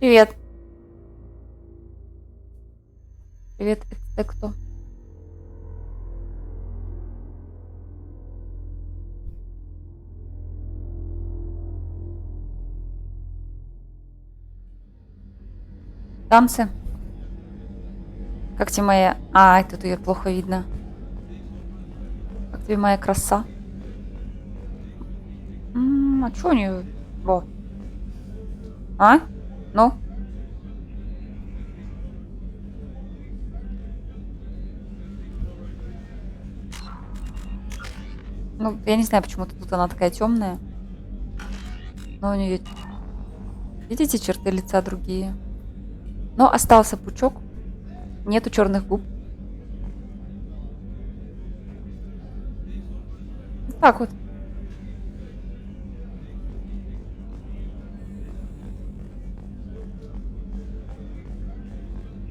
Привет. Привет, это кто? Танцы. Как тебе моя... А, тут ее плохо видно. Как тебе моя краса? А чё у нее? Во. А? Ну? Ну, я не знаю, почему тут она такая темная. Но у нее, видите, черты лица другие. Но остался пучок. Нету черных губ. Вот так вот.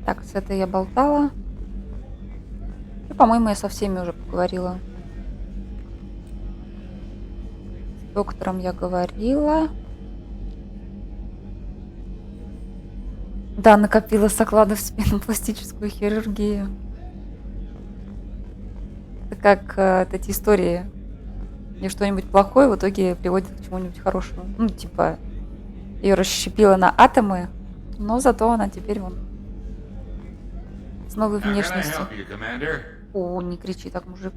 Так, с этой я болтала. И, по-моему, я со всеми уже поговорила. С доктором я говорила. Да, накопила с оклада в спину пластическую хирургию. Это как эти истории, где что-нибудь плохое в итоге приводит к чему-нибудь хорошему. Ну, типа, ее расщепило на атомы, но зато она теперь вон с новой внешностью. О, не кричи так, мужик.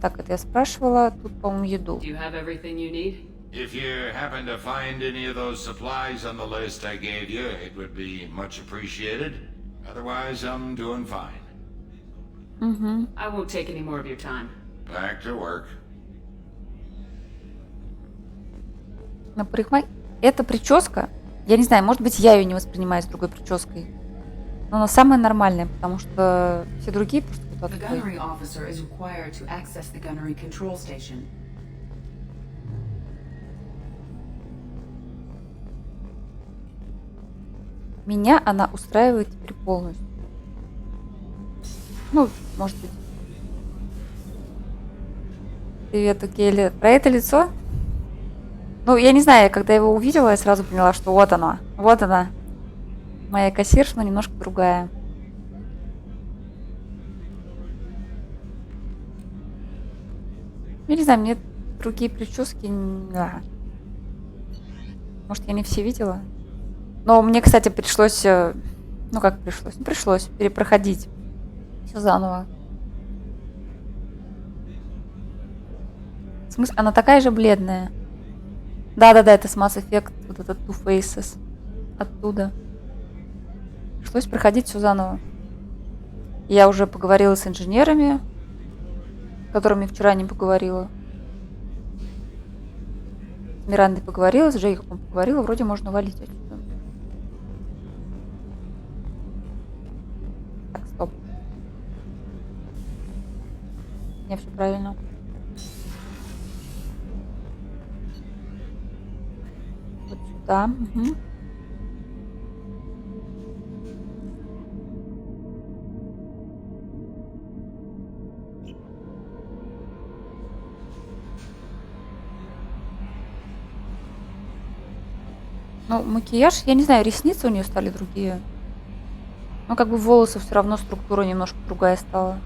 Так, это я спрашивала. Тут, по-моему, еду. Do you have everything you need? If you happen to find any of those supplies on the list I gave you, it would be much appreciated. Otherwise, I'm doing fine. I won't take any more of your time. Back to work. На эта прическа, я не знаю, может быть, я ее не воспринимаю с другой прической. Но она самая нормальная, потому что все другие просто The какой-то gunnery officer is required to access the gunnery control station. Меня она устраивает теперь полностью. Ну, может быть. Привет, Келли. Про это лицо? Ну, я не знаю, когда я его увидела, я сразу поняла, что вот она. Вот она. Моя кассирша, но немножко другая. Я не знаю, мне другие прически... Может, я не все видела? Но мне, кстати, пришлось... Ну, как пришлось? Ну, пришлось перепроходить все заново. В смысле, она такая же бледная. Да-да-да, это с Mass Effect, вот этот Two Faces. Оттуда. Пришлось проходить все заново. Я уже поговорила с инженерами, с которыми вчера не поговорила. С Мирандой поговорила, с Джейкобом поговорила, вроде можно валить отсюда. Так, стоп. Не, все правильно. Вот сюда. Угу. Ну, макияж, я не знаю, ресницы у нее стали другие. Но как бы волосы все равно структура немножко другая стала.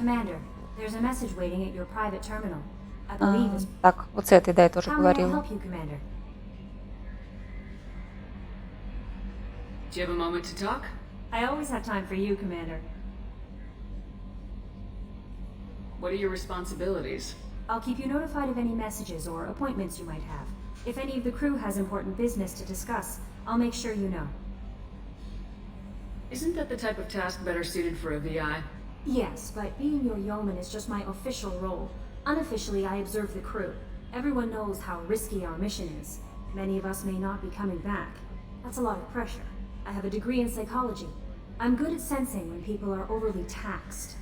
Commander, there's a message waiting at your private terminal. I believe it's... Так, вот с этой, да, я тоже How may I говорила. help you, Commander? Do you have a moment to talk? I always have time for you, Commander. What are your responsibilities? I'll keep you notified of any messages or appointments you might have. If any of the crew has important business to discuss, I'll make sure you know. Isn't that the type of task better suited for a VI? Yes, but being your yeoman is just my official role. Unofficially, I observe the crew. Everyone knows how risky our mission is. Many of us may not be coming back. That's a lot of pressure. I have a degree in psychology. I'm good at sensing when people are overly taxed.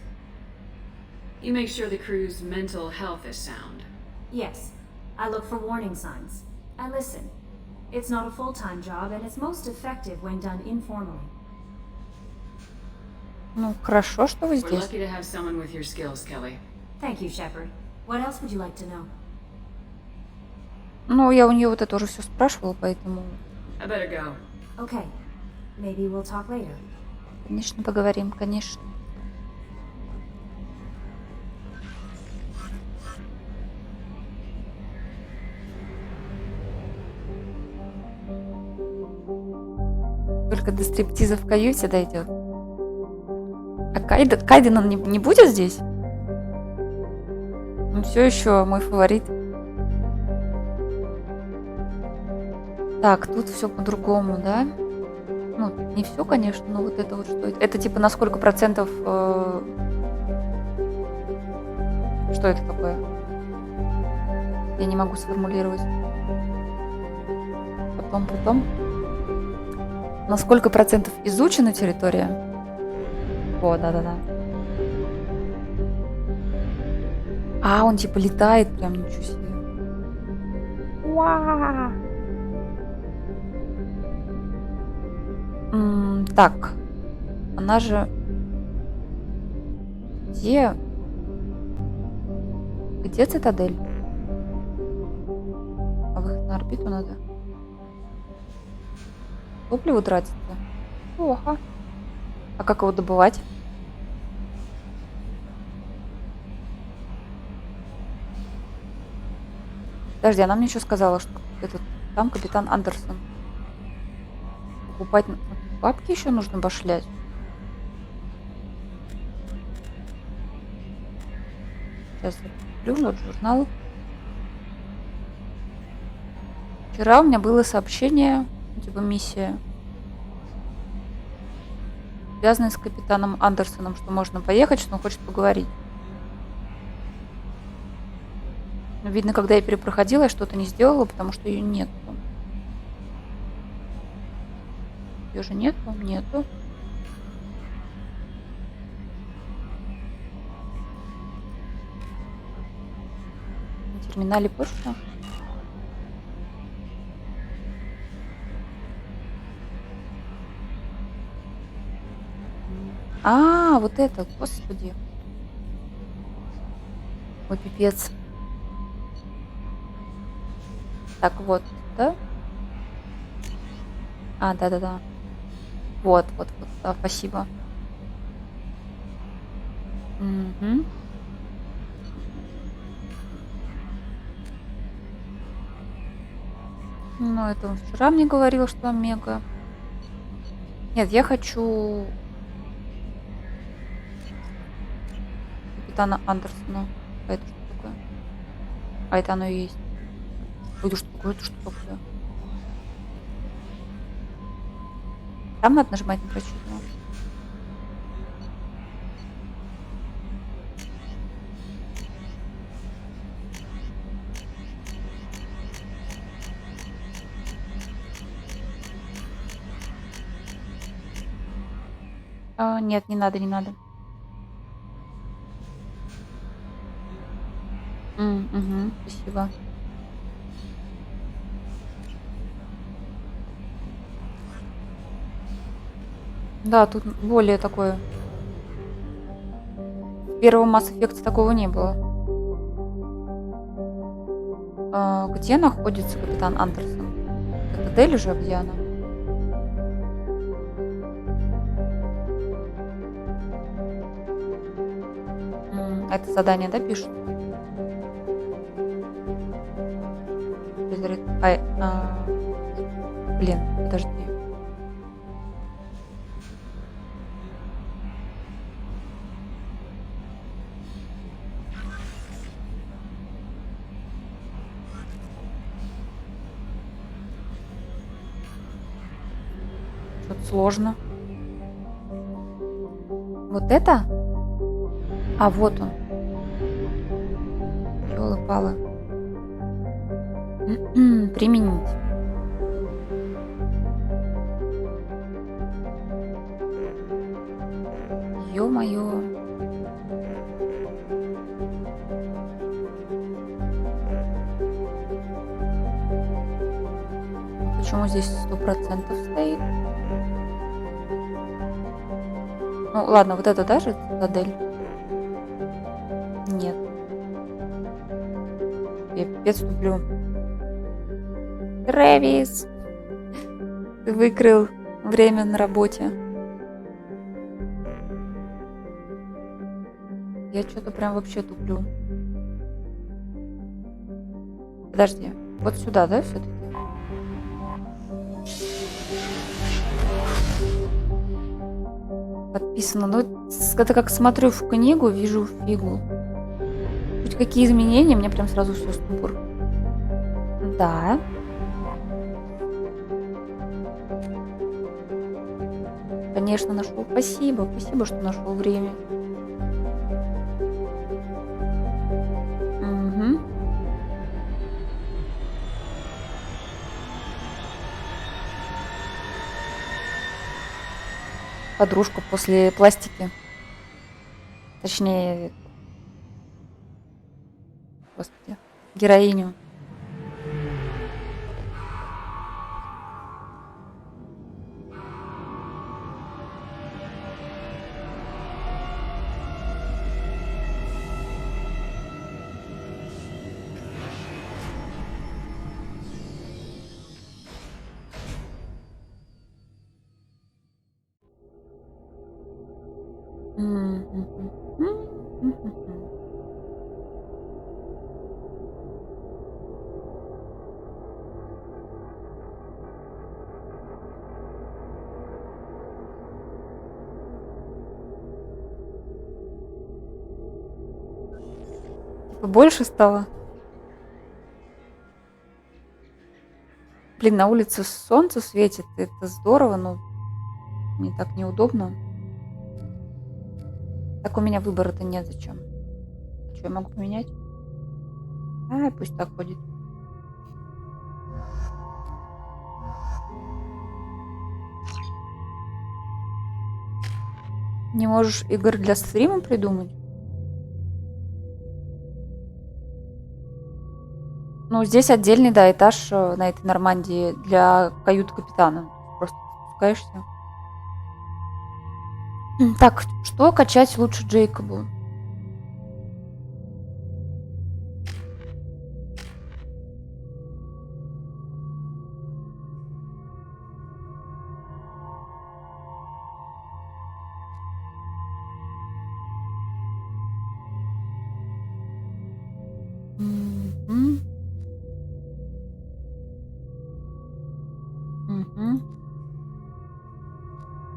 You make sure the crew's mental health is sound. Yes, I look for warning signs. I listen. It's not a full-time job, and it's most effective when done informally. Ну, хорошо, что вы We're здесь. lucky to have someone with your skills, Kelly. Thank you, Shepard. What else would you like to know? Ну, я у нее вот это уже все спрашивала, поэтому, I better go. Okay. Maybe we'll talk later. конечно, поговорим, конечно. Только до стриптиза в каюте дойдет. А Кайден он не будет здесь? Он все еще мой фаворит. Так, тут все по-другому, да? Ну, не все, конечно, но вот это вот что это? Это типа на сколько процентов... Что это такое? Я не могу сформулировать. Потом. На сколько процентов изучена территория? О, да-да-да. А, он типа летает прям, ничего себе. Уа! Так. Она же... Где? Где цитадель? А выход на орбиту надо? Топливо тратится? Плохо. А как его добывать? Подожди, она мне еще сказала, что этот там капитан Андерсон. Покупать бабки еще нужно башлять. Сейчас я куплю, вот журнал. Вчера у меня было сообщение, типа миссия, связанная с капитаном Андерсоном, что можно поехать, что он хочет поговорить. Но видно, когда я перепроходила, я что-то не сделала, потому что ее нету. Ее же нету? Нету. На терминале почта. А, вот это, господи. Ой, пипец. Так, вот, да? А, да-да-да. Вот, да, спасибо. Угу. Ну, это он вчера мне говорил, что Омега. Нет, я хочу капитана Андерсона. А это что такое? А это оно и есть. Ой, это что такое? Это что такое? Там надо нажимать на прочитывание. Нет, не надо, не надо. Угу, спасибо. Да, тут более такое. В первом Mass Effect такого не было. Где находится капитан Андерсон? Это Дель уже, где она? Это задание, да, пишут? Блин, подожди. Что-то сложно. Вот это? А, вот он. Ёлы-палы. Применить. Ё-моё. Почему здесь 100% стоит? Ну, ладно, вот это даже цитадель? Нет. Я пипец туплю. Трэвис! Ты выкрыл время на работе. Я что-то прям вообще туплю. Подожди. Вот сюда, да, все-таки? Подписано. Ну, это как смотрю в книгу, вижу фигу. Хоть какие изменения, мне прям сразу все ступор. Да. Конечно, нашел. Спасибо, спасибо, что нашел время. Угу. Подружку после пластики. Точнее, господи, героиню. Типа больше стало? Блин, на улице солнце светит, это здорово, но мне так неудобно. Так у меня выбора-то нет, зачем? Что я могу поменять? Ай, пусть так ходит. Не можешь игр для стрима придумать? Ну, здесь отдельный, да, этаж на этой Нормандии для кают-капитана. Просто спускаешься. Так, что качать лучше Джейкобу? Мгм. Мгм.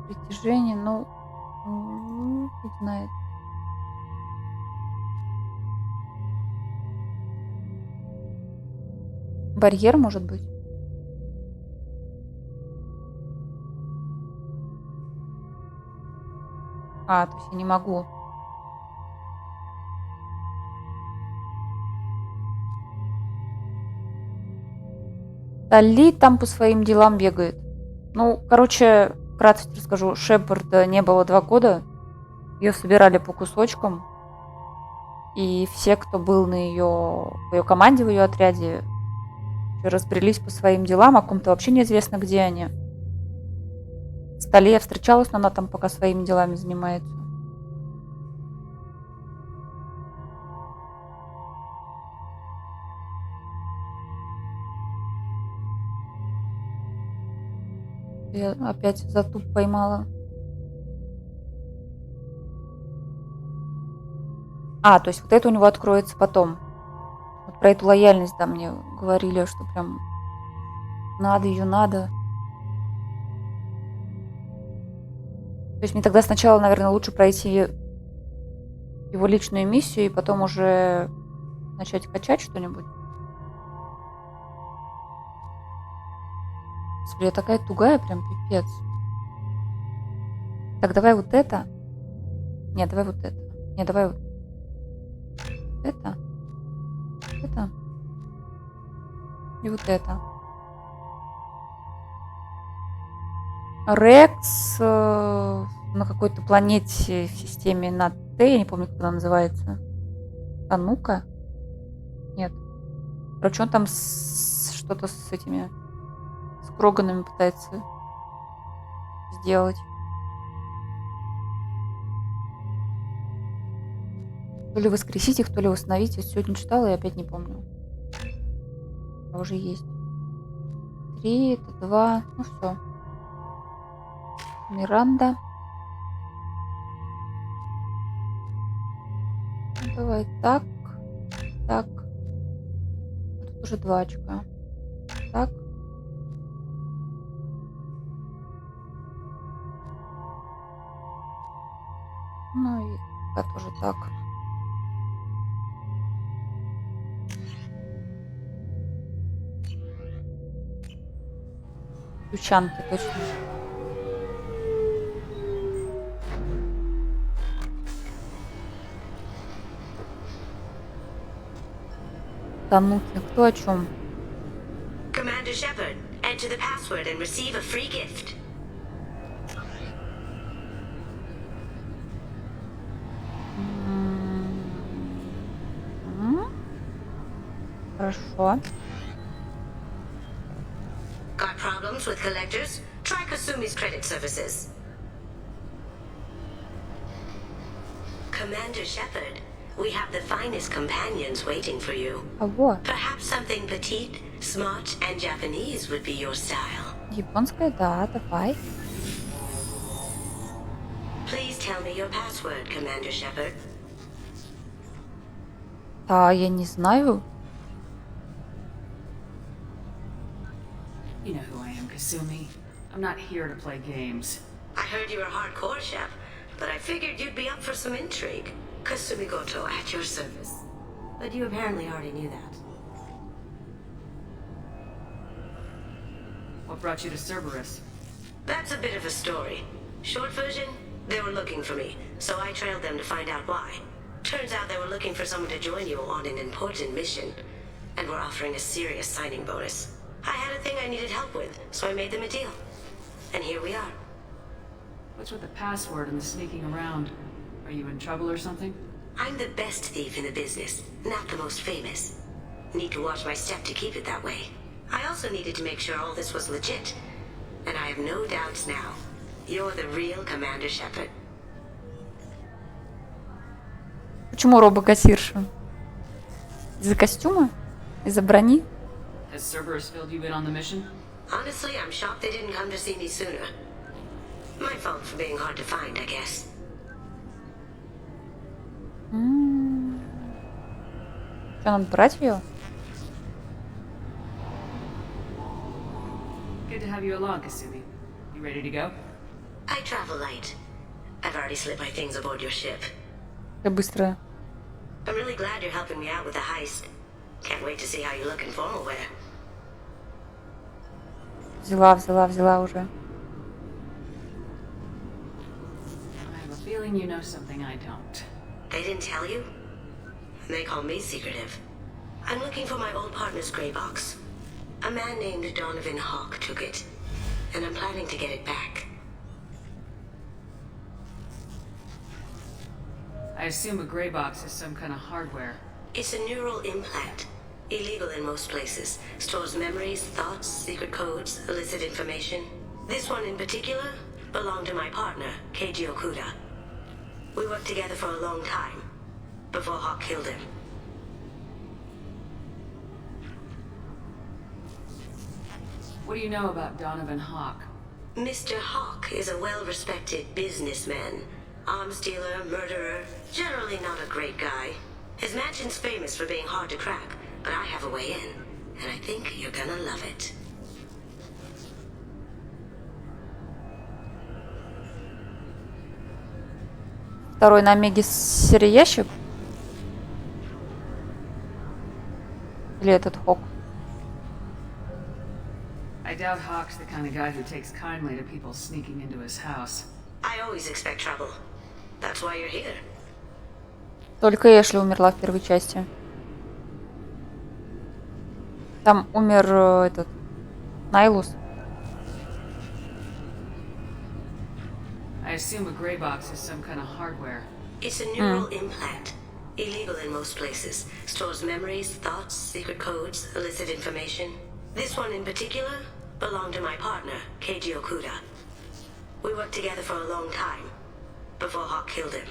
Притяжение, ну, фиг знает. Барьер, может быть? А, то есть я не могу. Талли там по своим делам бегает. Ну, короче, вкратце расскажу. Шепарда не было 2 года. Ее собирали по кусочкам. И все, кто был в ее команде, в ее отряде, разбрелись по своим делам, о ком-то вообще неизвестно, где они. С Талли я встречалась, но она там пока своими делами занимается. Я опять затуп поймала. А, то есть вот это у него откроется потом. Вот про эту лояльность, да, мне говорили, что прям надо ее, надо. То есть мне тогда сначала, наверное, лучше пройти его личную миссию и потом уже начать качать что-нибудь. Господи, я такая тугая, прям пипец. Так, давай вот это. Нет, давай вот это. Нет, давай вот это. Это. И вот это. Рекс на какой-то планете в системе на Т, я не помню, как она называется. А ну-ка. Нет. Короче, он там что-то с этими, с Кроганами пытается сделать. То ли воскресить их, то ли восстановить. Я сегодня читала и опять не помню. А уже есть. 3, это 2. Ну все. Миранда. Ну, давай так. Так. А тут уже 2 очка. Так. Ну и пока тоже так. Ключанки, точно. Тануки, кто о чем? Commander Shepard, enter the password and receive a free gift. Хорошо. Got problems with collectors? Try Kasumi's credit services. Commander Shepard, we have the finest companions waiting for you. А вот. Perhaps something petite, smart, and Japanese would be your style. Японская, да, давай. Please tell me your password, Commander Shepard. Да, я не знаю. You know who I am, Kasumi. I'm not here to play games. I heard you were hardcore, Shep, but I figured you'd be up for some intrigue. Kasumi Goto at your service. But you apparently already knew that. What brought you to Cerberus? That's a bit of a story. Short version, they were looking for me, so I trailed them to find out why. Turns out they were looking for someone to join you on an important mission, and were offering a serious signing bonus. I had a thing I needed help with, so I made them a deal. And here we are. What's with the password and the sneaking around? Are you in trouble or something? I'm the best thief in the business, not the most famous. Need to watch my step to keep it that way. I also needed to make sure all this was legit. And I have no doubts now. You're the real Commander Shepard. Почему робокассирша? Из-за костюма? Из-за брони? Has Cerberus filled you in on the mission? Honestly, I'm shocked they didn't come to see me sooner. My fault for being hard to find, I guess. Что, надо брать ее? Good to have you along, Kasumi. You ready to go? I travel light. I've already slipped my things aboard your ship. Я быстрая. I'm really glad you're helping me out with the heist. Can't wait to see how you look in formal wear. Взяла уже. I have a feeling you know something I don't. They didn't tell you? They call me secretive. I'm looking for my old partner's gray box. A man named Donovan Hawk took it, and I'm planning to get it back. I assume a gray box is some kind of hardware. It's a neural implant. Illegal in most places. Stores memories, thoughts, secret codes, illicit information. This one in particular belonged to my partner, Keiji Okuda. We worked together for a long time, before Hawk killed him. What do you know about Donovan Hawk? Mr. Hawk is a well-respected businessman. Arms dealer, murderer, generally not a great guy. His mansion's famous for being hard to crack, but I have a way in, and I think you're gonna love it. Второй на Омеге серый ящик? Или этот Хок? I doubt Hawk's the kind of guy who takes kindly to people sneaking into his house. I always expect trouble. That's why you're here. Только Эшли умерла в первой части. Там умер этот Найлус. I assume a gray box is some kind of hardware. It's a neural implant. Illegal in most places. Stores memories, thoughts, secret codes, illicit information. This one in particular belonged to my partner, Keiji Okuda. We worked together for a long time, before Hawk killed him.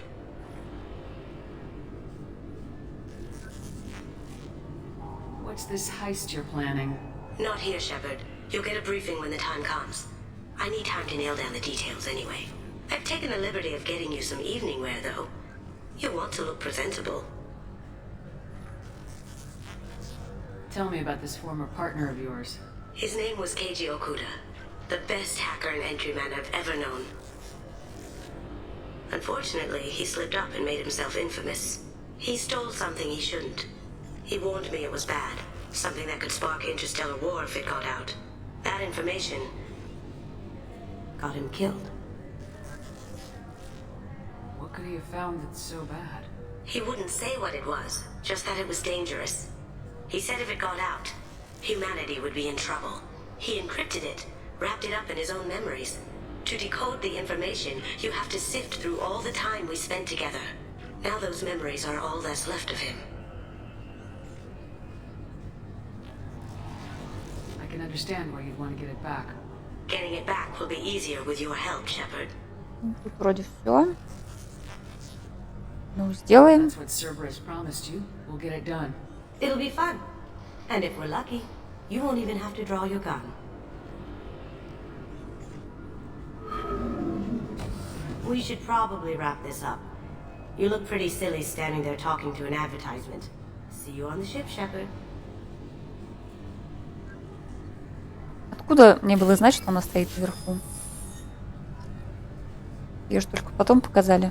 what's this heist you're planning? Not here, Shepard. You'll get a briefing when the time comes. I need time to nail down the details anyway. I've taken the liberty of getting you some evening wear, though. You'll want to look presentable. Tell me about this former partner of yours. His name was Keiji Okuda, the best hacker and entryman I've ever known. Unfortunately, he slipped up and made himself infamous. He stole something he shouldn't. He warned me it was bad, something that could spark interstellar war if it got out. That information got him killed. What could he have found that's so bad? He wouldn't say what it was, just that it was dangerous. He said if it got out, humanity would be in trouble. He encrypted it, wrapped it up in his own memories. To decode the information, you have to sift through all the time we spent together. Now those memories are all that's left of him. I can understand why you'd want to get it back. Getting it back will be easier with your help, Shepard. Тут вроде все. Ну, сделаем. That's what Cerberus promised you. We'll get it done. It'll be fun. And if we're lucky, you won't even have to draw your gun. We should probably wrap this up. You look pretty silly standing there talking to an advertisement. See you on the ship, Shepard. Откуда мне было знать, что она стоит вверху? Ее же только потом показали.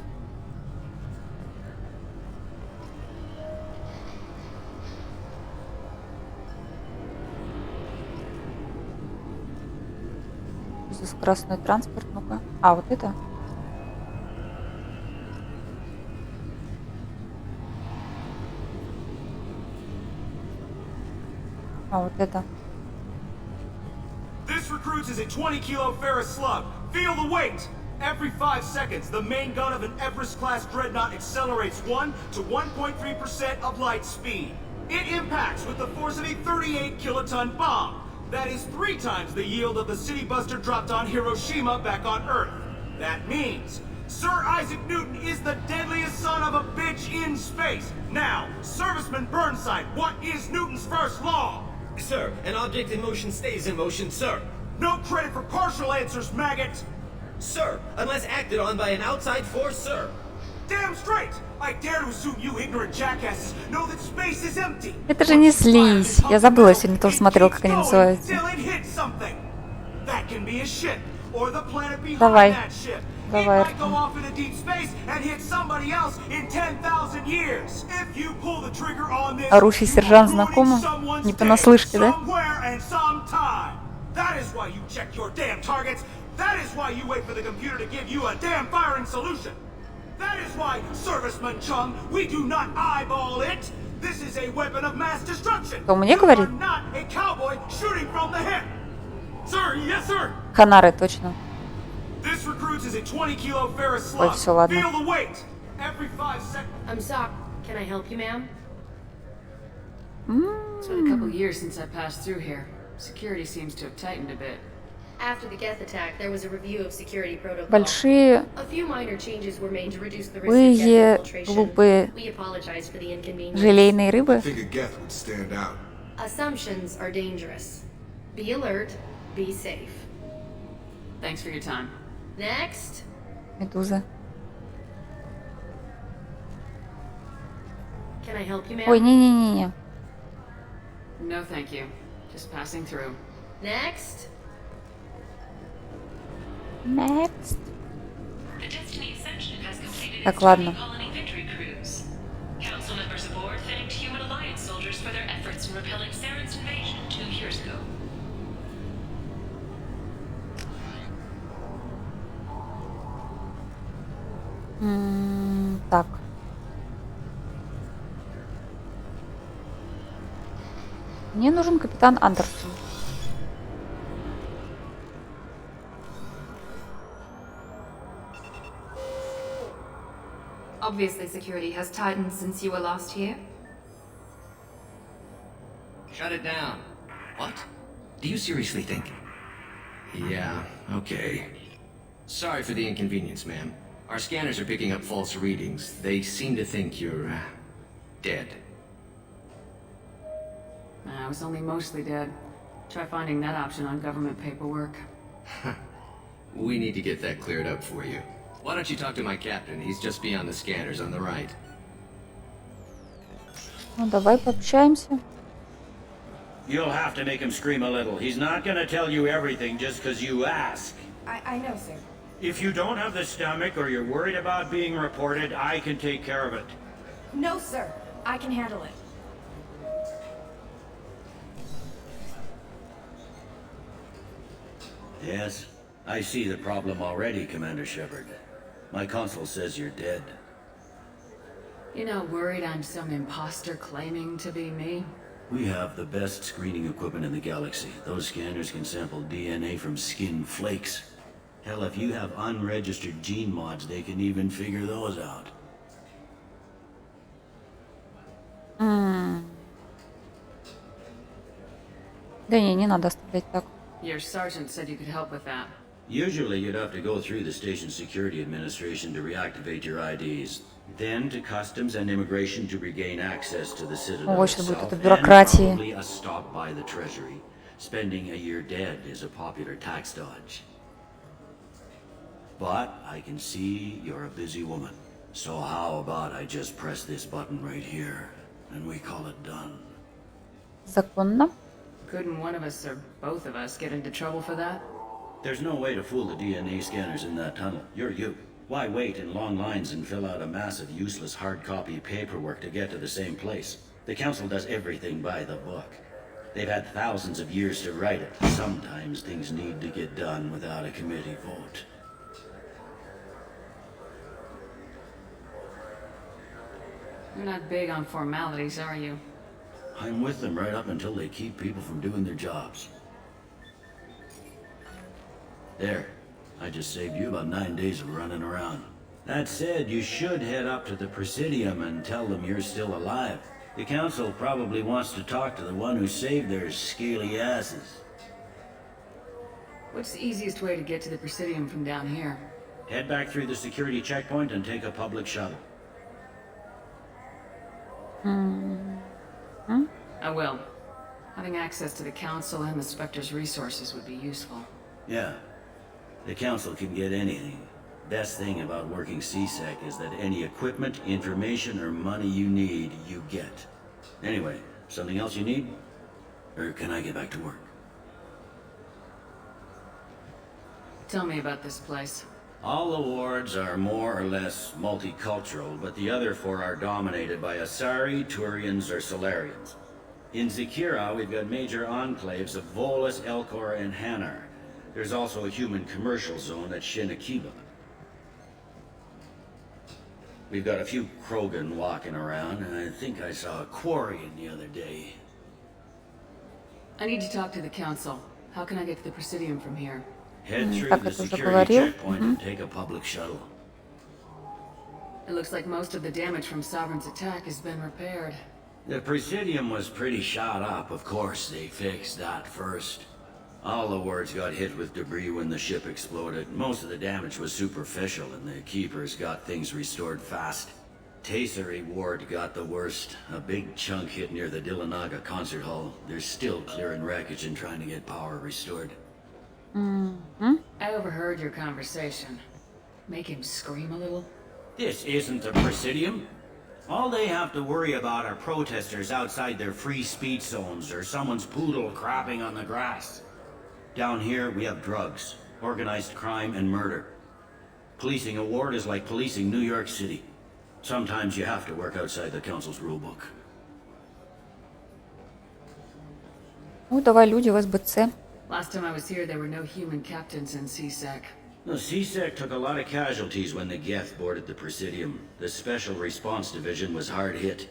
Здесь скоростной транспорт, ну-ка. А, вот это? А, вот это. This recruits is a 20-kilo ferrous slug. Feel the weight! Every 5 seconds, the main gun of an Everest-class dreadnought accelerates 1 to 1.3% of light speed. It impacts with the force of a 38-kiloton bomb. That is 3 times the yield of the City Buster dropped on Hiroshima back on Earth. That means Sir Isaac Newton is the deadliest son of a bitch in space. Now, Serviceman Burnside, what is Newton's first law? Sir, an object in motion stays in motion, sir. No credit for partial answers, maggot! Sir, unless acted on by an outside force, sir. Damn straight! I dare to assume you ignorant jackasses know that space is empty. Это же не слизь. Я забыла, сегодня тоже смотрела, как они называются. That can be a ship, or the planet behind Давай. that ship. Давай, It might go Артем. off into deep space and hit somebody else in 10,000 years. If you pull the trigger on this, Орущий you сержант are ruining знакомо? someone's Не day, понаслышке, да? somewhere and sometime. That is why you check your damn targets. That is why you wait for the computer to give you a damn firing solution. That is why, Serviceman Chung, we do not eyeball it. This is a weapon of mass destruction. Кто мне You говорит? are not a cowboy shooting from the hip. Sir, yes, sir. Ханары, точно. This recruits is a 20-kilo ferrous Ой, slug. всё, ладно. Feel the weight. Every 5 seconds. I'm sorry. Can I help you, ma'am? It's been a couple years since I passed through here. Security seems to have tightened a bit. After the Geth attack, there was a review of security protocol. Большие, A few minor changes were made to reduce the risk of Вы Geth infiltration. глупые We apologize for the inconvenience. желейные рыбы. Figured Geth would stand out. Assumptions are dangerous. Be alert. Be safe. Thanks for your time. Next. Медуза. Can I help you, ma'am? Ой, не-не-не. No, thank you. Just passing through. Next. Next. The Destiny Ascension has completed Так, its ладно. colony victory cruise. Council members aboard thanked Human Alliance soldiers for their efforts in repelling Saren's invasion 2 years ago. Так. Мне нужен капитан Андерсон. Obviously, security has tightened since you were last here. Shut it down. What? Do you seriously think? Yeah, okay. Sorry for the inconvenience, ma'am. Our scanners are picking up false readings. They seem to think you're, dead. I was only mostly dead. Try finding that option on government paperwork. We need to get that cleared up for you. Why don't you talk to my captain? He's just beyond the scanners on the right. Ну, давай пообщаемся. You'll have to make him scream a little. He's not gonna tell you everything just because you ask. I know, sir. If you don't have the stomach or you're worried about being reported, I can take care of it. No, sir. I can handle it. Yes, I see the problem already, Commander Shepard. My console says you're dead. You're not worried I'm some imposter claiming to be me? We have the best screening equipment in the galaxy. Those scanners can sample DNA from skin flakes. Hell, if you have unregistered gene mods, they can even figure those out. Да не надо оставлять так. Your sergeant said you could help with that. Usually you'd have to go through the Station Security Administration to reactivate your IDs. Then to Customs and Immigration to regain access to the Citadel Ой, сейчас будет itself, это and бюрократия. probably a stop by the Treasury. Spending a year dead is a popular tax dodge. But I can see you're a busy woman. So how about I just press this button right here, and we call it done? Законно. Couldn't one of us or both of us get into trouble for that? There's no way to fool the DNA scanners in that tunnel. You're you. Why wait in long lines and fill out a massive useless hard copy paperwork to get to the same place? The Council does everything by the book. They've had thousands of years to write it. Sometimes things need to get done without a committee vote. You're not big on formalities, are you? I'm with them right up until they keep people from doing their jobs. There. I just saved you about 9 days of running around. That said, you should head up to the Presidium and tell them you're still alive. The Council probably wants to talk to the one who saved their scaly asses. What's the easiest way to get to the Presidium from down here? Head back through the security checkpoint and take a public shuttle. I will. Having access to the Council and the Spectre's resources would be useful. Yeah. The Council can get anything. Best thing about working CSEC is that any equipment, information, or money you need, you get. Anyway, something else you need? Or can I get back to work? Tell me about this place. All the wards are more or less multicultural, but the other 4 are dominated by Asari, Turians, or Solarians. In Zakira, we've got major enclaves of Volus, Elcor, and Hanar. There's also a human commercial zone at Shin Akiba. We've got a few Krogan walking around, and I think I saw a Quarian the other day. I need to talk to the Council. How can I get to the Presidium from here? Head through Так, the это уже security говорил. checkpoint and take a public shuttle. It looks like most of the damage from Sovereign's attack has been repaired. The Presidium was pretty shot up. Of course, they fixed that first. All the wards got hit with debris when the ship exploded. Most of the damage was superficial, and the Keepers got things restored fast. Tayseri Ward got the worst. A big chunk hit near the Dillanaga concert hall. They're still clearing wreckage and trying to get power restored. I overheard your conversation. Make him scream a little? This isn't the Presidium. All they have to worry about are protesters outside their free speech zones or someone's poodle crapping on the grass. Down here, we have drugs, organized crime, and murder. Policing a ward is like policing New York City. Sometimes you have to work outside the Council's rulebook. Ну, давай люди в СБЦ. Last time I was here, there were no human captains in CSEC. The CSEC took a lot of casualties when the Geth boarded the Presidium. The Special Response Division was hard hit.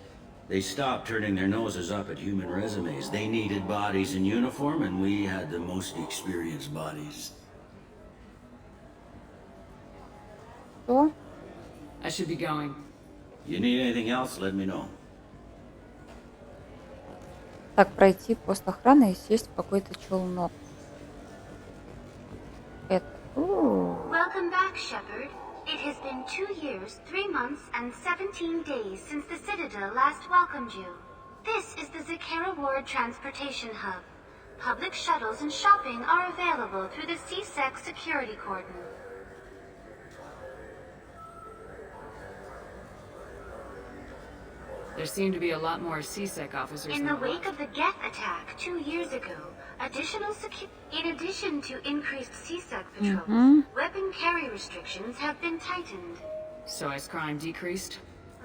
They stopped turning their noses up at human resumes. They needed bodies in uniform, and we had the most experienced bodies. Что? I should be going. You need anything else, let me know. Так, пройти пост охраны и сесть в какой-то челнок. Это... Welcome back, Shepard. It has been 2 years, 3 months, and 17 days since the Citadel last welcomed you. This is the Zakera Ward Transportation Hub. Public shuttles and shopping are available through the CSEC security cordon. There seem to be a lot more CSEC officers In than the there wake of the Geth attack 2 years ago, in addition to increased CSEC patrols, weapon carry restrictions have been tightened. So has crime decreased?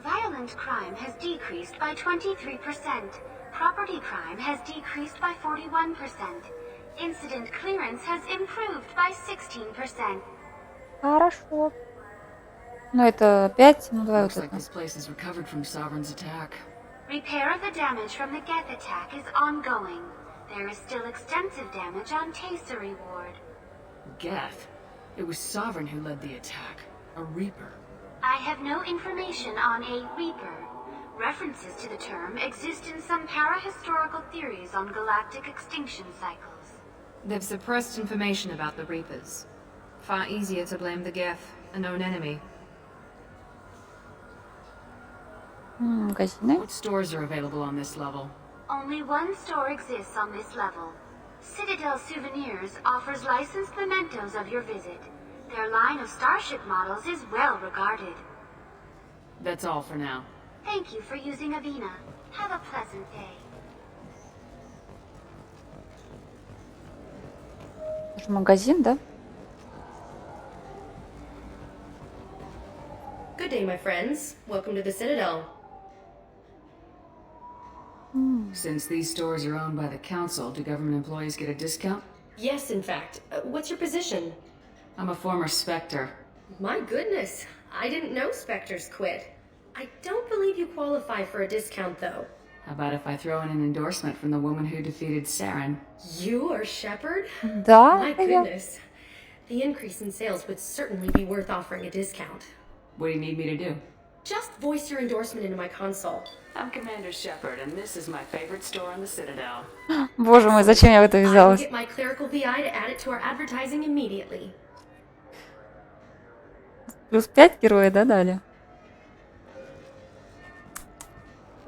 Violent crime has decreased by 23%. Property crime has decreased by 41%. Incident clearance has improved by 16%. Хорошо. Ну это опять, ну давай вот Looks like это. this place has recovered from Sovereign's attack. Repair of the damage from the Geth attack is ongoing. There is still extensive damage on Tasery Ward. Geth? It was Sovereign who led the attack. A Reaper. I have no information on a Reaper. References to the term exist in some parahistorical theories on galactic extinction cycles. They've suppressed information about the Reapers. Far easier to blame the Geth, a known enemy. Магазины. What stores are available on this level? Only one store exists on this level. Citadel Souvenirs offers licensed mementos of your visit. Their line of starship models is well regarded. That's all for now. Thank you for using Avina. Have a pleasant day. Это же магазин, да? Good day, my friends. Welcome to the Citadel. Since these stores are owned by the Council, do government employees get a discount? Yes, in fact. What's your position? I'm a former Spectre. My goodness. I didn't know Spectres quit. I don't believe you qualify for a discount, though. How about if I throw in an endorsement from the woman who defeated Saren? You are Shepard? Да, My это я. goodness. The increase in sales would certainly be worth offering a discount. What do you need me to do? Just voice your endorsement into my console. I'm Commander Shepard, and this is my favorite store on the Citadel. Боже мой, зачем я в это I will ввязалась? get my clerical VI to add it to our advertising immediately. Плюс 5 героя, да, дали?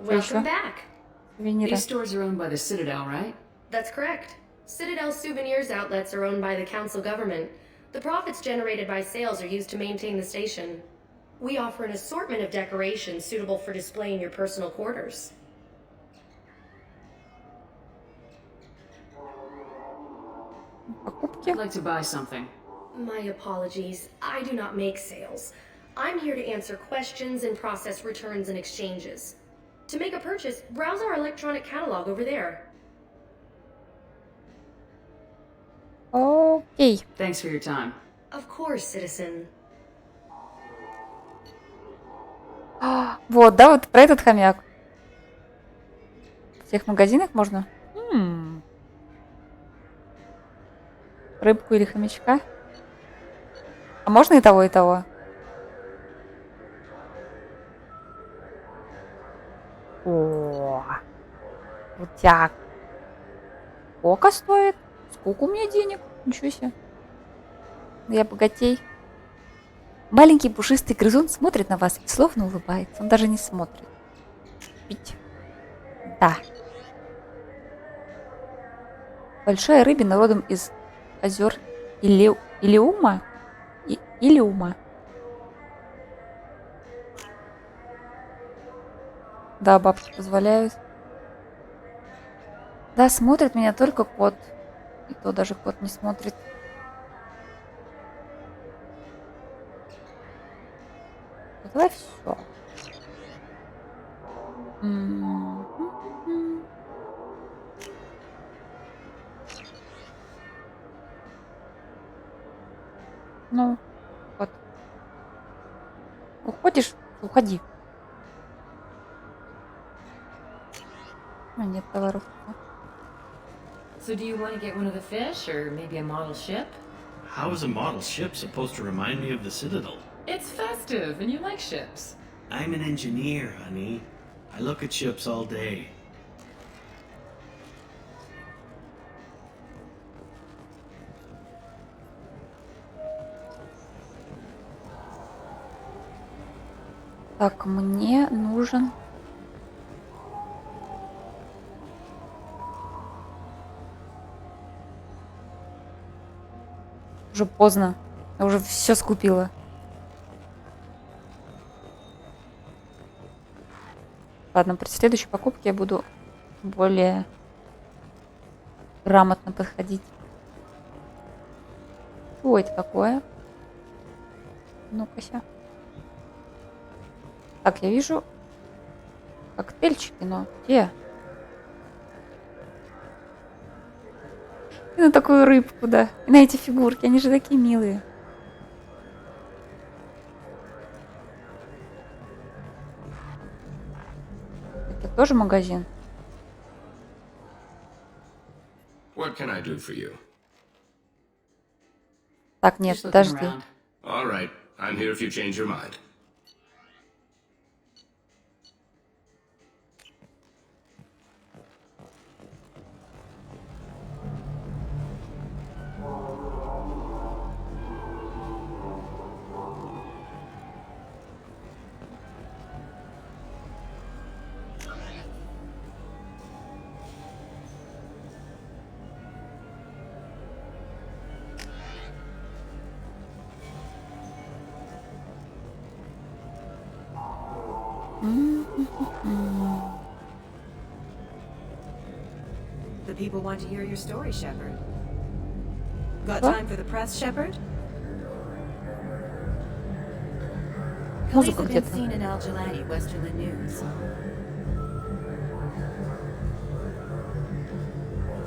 Welcome back. Сувениры. These stores are owned by the Citadel, right? That's correct. Citadel Souvenirs outlets are owned by the Council government. The profits generated by sales are used to maintain the station. We offer an assortment of decorations suitable for display in your personal quarters. Покупки. I'd like to buy something. My apologies. I do not make sales. I'm here to answer questions and process returns and exchanges. To make a purchase, browse our electronic catalog over there. Окей. Thanks for your time. Of course, citizen. Вот, да, вот про этот хомяк. В тех магазинах можно? Рыбку или хомячка? А можно и того, и того? О, крутяк. Сколько стоит? Сколько у меня денег? Ничего себе. Я богатей. Маленький пушистый грызун смотрит на вас и словно улыбается. Он даже не смотрит. Пить. Да. Большая рыбина родом из озер Илиума. Илиума. Да, бабки позволяют. Да, смотрит меня только кот. И то даже кот не смотрит. Давай все. Ну, вот. Уходишь? Уходи. А, нет товаров. So do you want to get one of the fish, or maybe a model ship? How is a model ship supposed to remind me of the Citadel? It's festive, and you like ships. I'm an engineer, honey. I look at ships all day. Так, мне нужен Уже поздно. Я уже все скупила. Ладно, при следующей покупке я буду более грамотно подходить. Что это такое? Ну-ка. Так, я вижу коктейльчики, но где? И на такую рыбку, да. И на эти фигурки, они же такие милые. Это тоже магазин? What can I do for you? Так, нет, Just looking подожди. around. All right, I'm here if you change your mind. The people want to hear your story, Shepard. Got time for the press, Shepard? Police Музыка have been где-то. seen in Al Jalani, Westerland News.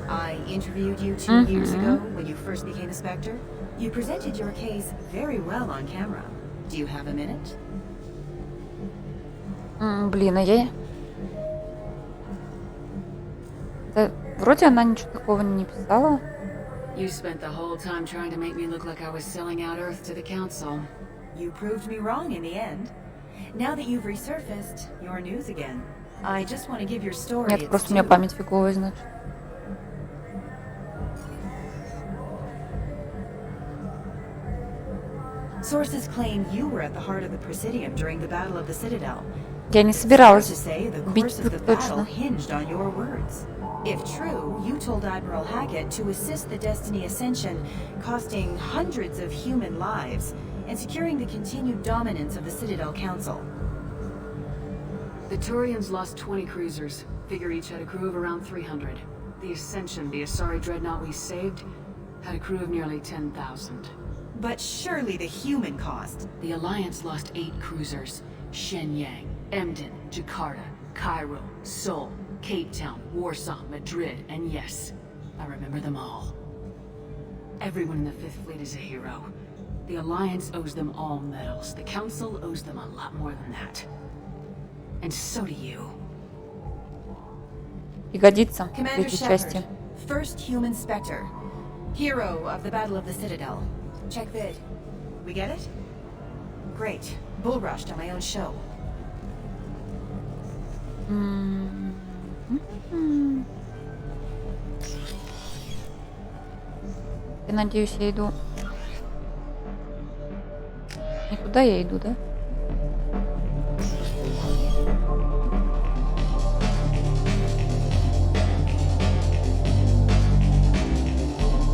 I interviewed you 2 years ago when you first became a Spectre. You presented your case very well on camera. Do you have a minute? Блин, а я... Да, вроде она ничего такого не писала. You spent the whole time trying to make me look like I was selling out Earth to the Council. You proved me wrong in the end. Now that you've resurfaced, you're news again. I just want to give your story Нет, its просто у меня due. память фиговая, значит. Sources claim you were at the heart of the Presidium during the Battle of the Citadel. Я не Fair to собиралась say, the бить course of the тут battle точно. hinged on your words. If true, you told Admiral Hackett to assist the Destiny Ascension, costing hundreds of human lives, and securing the continued dominance of the Citadel Council. The Turians lost 20 cruisers. Figure each had a crew of around 300. The Ascension, the Asari dreadnought we saved, had a crew of nearly 10,000. But surely the human cost. The Alliance lost 8 cruisers. Shenyang, Emden, Jakarta, Cairo, Seoul, Cape Town, Warsaw, Madrid, and yes, I remember them all. Everyone in the Fifth Fleet is a hero. The Alliance owes them all medals. The Council owes them a lot more than that. And so do you. Пригодится в Commander третьей части. Shepard, first human Spectre, hero of the Battle of the Citadel. Check vid. We get it? Great. Bull rushed on my own show. Я надеюсь, я иду... Не туда я иду, да?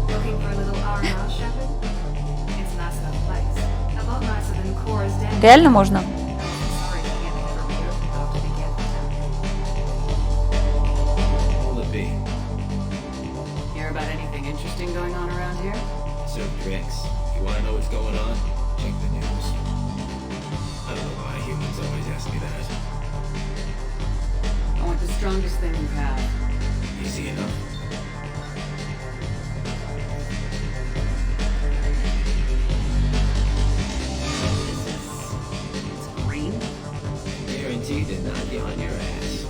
Looking for a little R&R, Shepard? It's a nice enough place. A lot nicer than Cora's den. Реально можно? Will it be? Hear about anything interesting going on around here? Serve drinks. If you want to know what's going on, check the news. I don't know why humans always ask me that. I want the strongest thing you have. Easy enough. It's green. Guaranteed to knock you on your ass.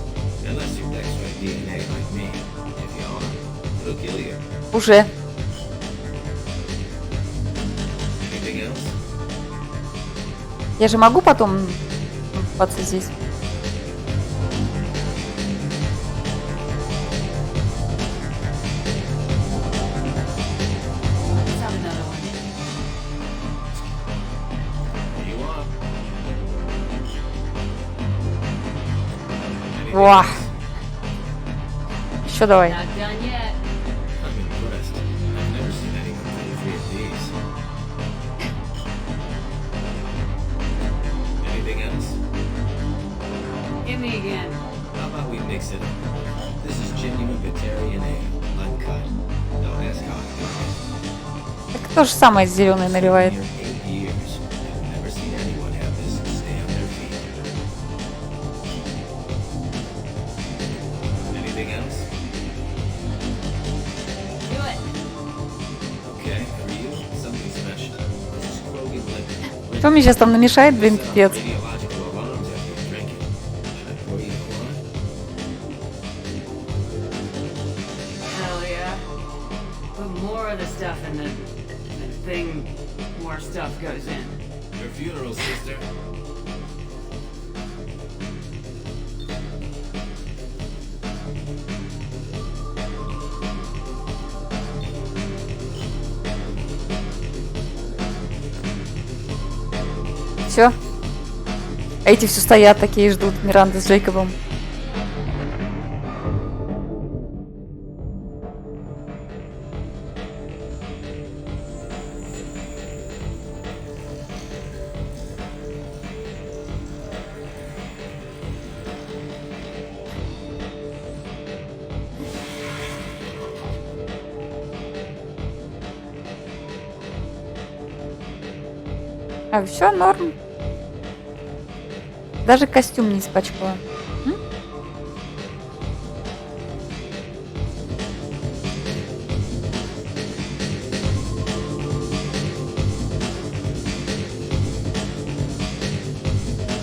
Unless you're Dexter DNA like me. If you are, it'll kill you. Уже. Anything else? Я же могу потом купаться здесь? Let's have another one. You are. Anything Вау. else? Еще давай. Not done yet. I'm impressed. I've never seen anyone play 3 of these. Anything else? Hit me again. How about we mix it up? This is genuine Batarian ale, uncut. Don't ask how I got it. Так то же самое зеленый наливает. Here 8 years. I've never seen anyone have this stay on their feet. Anything else? Do it. Okay, for you, something special. This is Krogan liquor. Что мне сейчас там намешает, блин, пипец. Radiological alarms after you drink it. Should I pour you a line? Hell yeah. Put more of the stuff in the thing, more stuff goes in. Your funeral, sister. Все. А эти все стоят такие и ждут Миранды с Джейкобом. А все норм. Даже костюм не испачкала. М?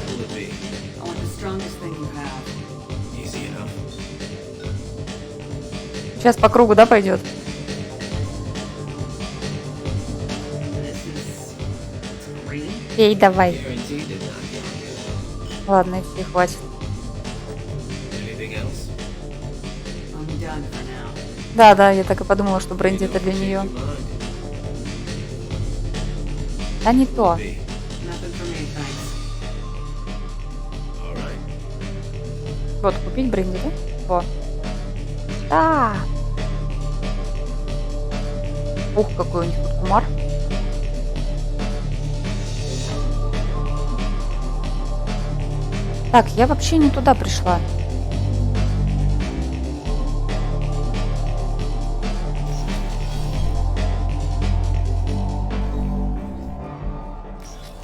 Will it be? I want the strongest thing you have. Easy enough. Сейчас по кругу, да, пойдет? This is green. Эй, давай. Guaranteed to knock you on your ass. Ладно, и все, хватит. Anything else? I'm done for now. Да, да, я так и подумала, что бренди это для нее. Your mind. Да не то. Be. Nothing for me, thanks. All right. Вот, купить бренди, да? Во. Да. Ух, какой у них тут кумар. Так, я вообще не туда пришла.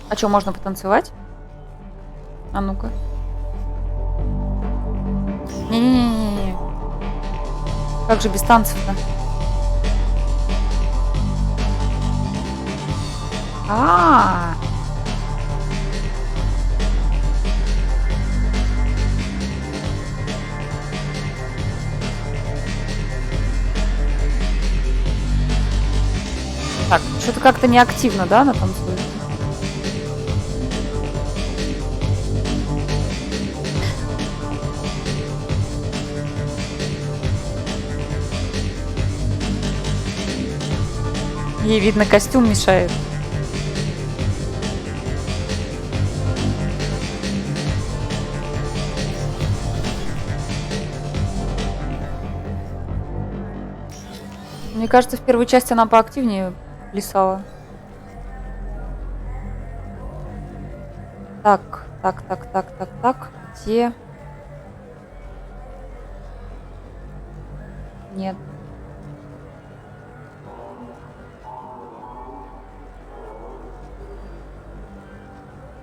А что, можно потанцевать? А ну-ка. Не-не-не-не. Как же без танцев-то? А-а-а. Так, что-то как-то неактивно, да, она танцует? Ей, видно, костюм мешает. Мне кажется, в первой части она поактивнее плясала. Так. Где? Нет.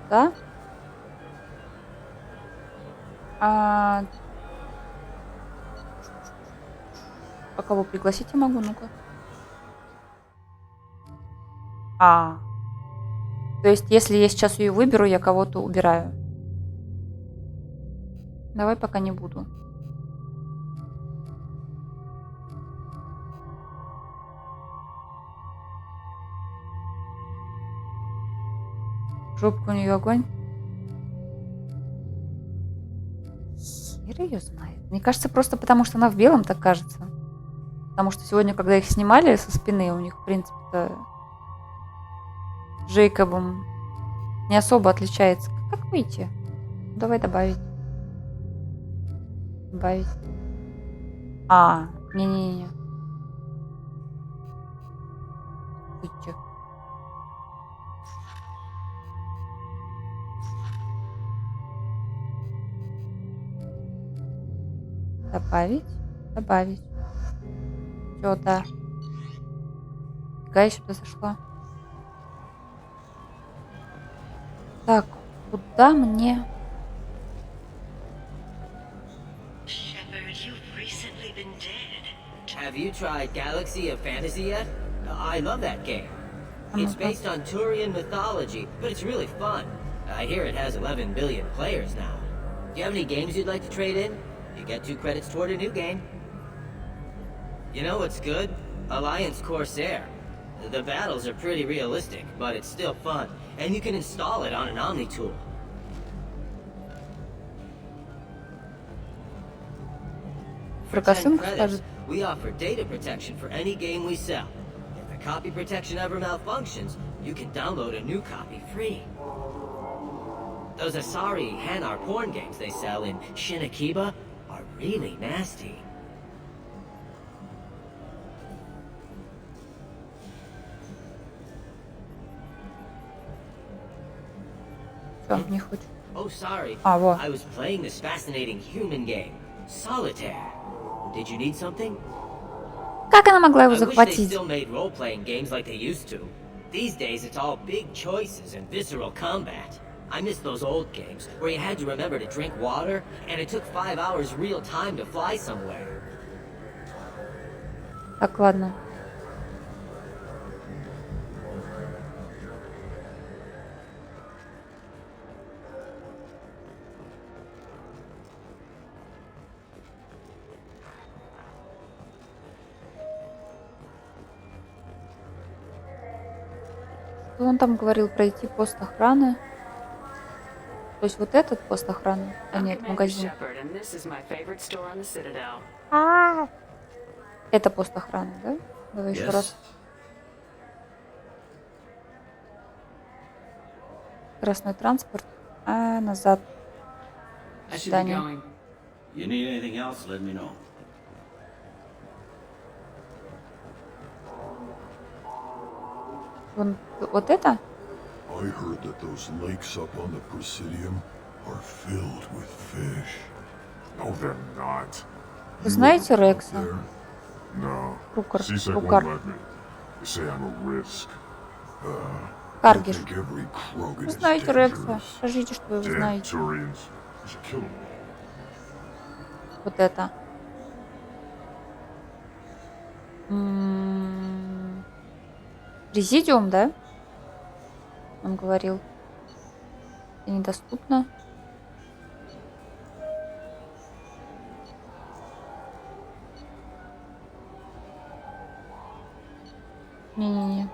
Да? А кого пригласить я могу? Ну-ка. То есть, если я сейчас ее выберу, я кого-то убираю. Давай пока не буду. Жопка у нее огонь. Хер ее знает. Мне кажется, просто потому что она в белом, так кажется. Потому что сегодня, когда их снимали со спины, у них, в принципе-то, с Джейкобом не особо отличается. Как выйти? Давай добавить. Добавить. Не-не-не. Выйти. Добавить. Добавить. Все, да. Фига, я сюда зашла. Так, куда мне? Shepard, you've recently been dead. Have you tried Galaxy of Fantasy yet? I love that game. It's based on Turian mythology, but it's really fun. I hear it has 11 billion players now. Do you have any games you'd like to trade in? You get 2 credits toward a new game. You know what's good? Alliance Corsair. The battles are pretty realistic, but it's still fun, and you can install it on an Omni tool. For 10 credits, we offer data protection for any game we sell. If the copy protection ever malfunctions, you can download a new copy free. Those Asari Hanar porn games they sell in Shinakiba are really nasty. Не хочу. Oh, sorry. Вот. I was playing this fascinating human game, Solitaire. Did you need something? Как она могла его I wish they захватить? still made role-playing games like they used to. These days, it's all big choices and visceral combat. I miss those old games where you had to remember to drink water, and it took 5 hours real time to fly somewhere. Так, ладно. Что он там говорил? Пройти пост охраны? То есть вот этот пост охраны? А нет, магазин. Shepard, and this is my favorite store on the Citadel. Это пост охраны, да? Давай еще раз. Красный транспорт. А, назад. I should be Здание. going. You need anything else, let me know. Вот это? I heard that those lakes up on the Presidium are filled with fish. No, they're not. Вы знаете Рекса? No. Рукар. CSEC won't Рукар. let me. They say I'm a risk. Каргиш. I think every Krogan Вы is знаете Рекса? dangerous. Скажите, что вы его Damn знаете. Turians. We should kill them all. Вот это. Президиум, да? Он говорил. Это недоступно. Не-не-не.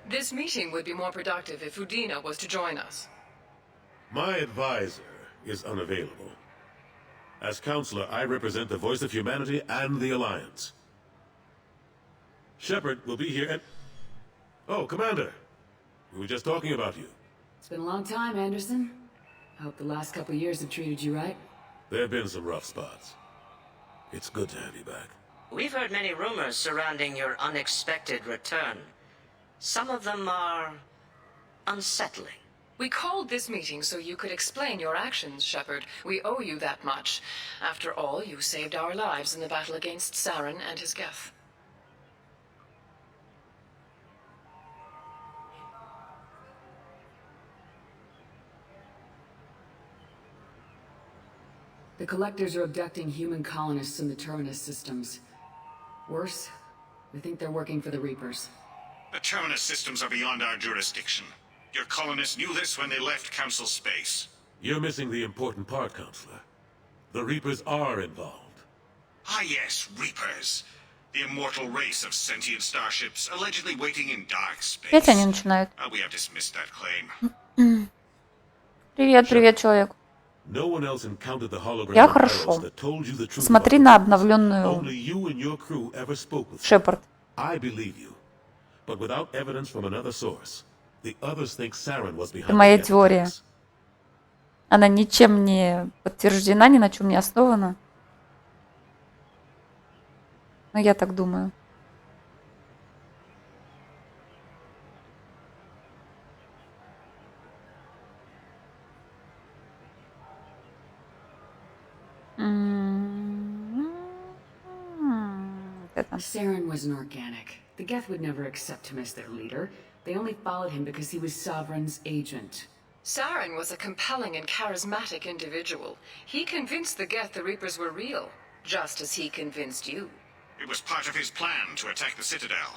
This meeting would be more productive if Udina was to join us. My advisor is unavailable. As counselor, I represent the voice of humanity and the Alliance. Shepard will be here and... Oh, Commander! We were just talking about you. It's been a long time, Anderson. I hope the last couple years have treated you right. There have been some rough spots. It's good to have you back. We've heard many rumors surrounding your unexpected return. Some of them are unsettling. We called this meeting so you could explain your actions, Shepard. We owe you that much. After all, you saved our lives in the battle against Saren and his Geth. The Collectors are abducting human colonists in the Terminus systems. Worse, we think they're working for the Reapers. The Terminus systems are beyond our jurisdiction. Your colonists knew this when they left Council space. You're missing the important part, Counselor. The Reapers are involved. Ah yes, Reapers. The immortal race of sentient starships allegedly waiting in dark space. Опять они начинают. We have dismissed that claim. Привет, привет, человек. No one else encountered the hologram Я of хорошо. Hylos that told you the truth Смотри about на it. обновленную Only you and your crew ever spoke with Шепард. I believe you. But without evidence from another source, the others think Saren was behind Это моя the теория. attacks. Она ничем не подтверждена, ни на чем не основана. Ну, я так думаю. Saren was an organic. The Geth would never accept him as their leader. They only followed him because he was Sovereign's agent. Saren was a compelling and charismatic individual. He convinced the Geth the Reapers were real, just as he convinced you. It was part of his plan to attack the Citadel.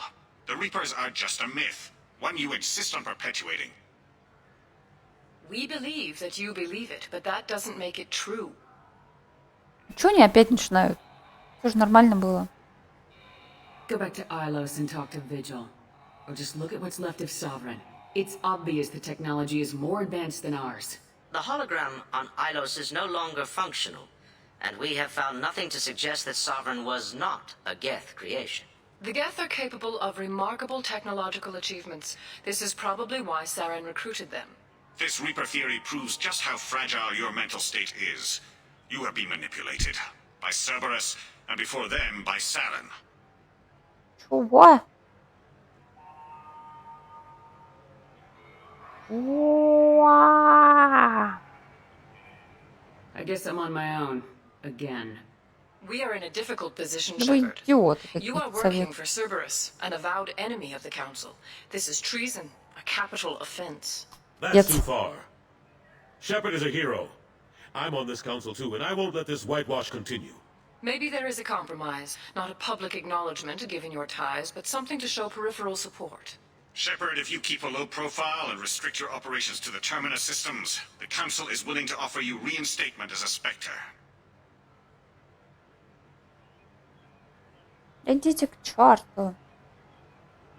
The Reapers are just a myth, one you insist on perpetuating. We believe that you believe it, but that doesn't make it true. Чего они опять начинают? Все же нормально было. Go back to Ilos and talk to Vigil. Or just look at what's left of Sovereign. It's obvious the technology is more advanced than ours. The hologram on Ilos is no longer functional, and we have found nothing to suggest that Sovereign was not a Geth creation. The Geth are capable of remarkable technological achievements. This is probably why Saren recruited them. This Reaper theory proves just how fragile your mental state is. You have been manipulated. By Cerberus, and before them, by Saren. Чего? I guess I'm on my own. Again. We are in a difficult position, Да вы Shepard. идиоты You are какие-то working советы. for Cerberus, an avowed enemy of the Council. This is treason, a capital offense. That's too far. Shepard is a hero. I'm on this council too, and I won't let this whitewash continue. Maybe there is a compromise, not a public acknowledgement given your ties, but something to show peripheral support. Shepard, if you keep a low profile and restrict your operations to the Terminus systems, the Council is willing to offer you reinstatement as a Spectre. Идите к черту.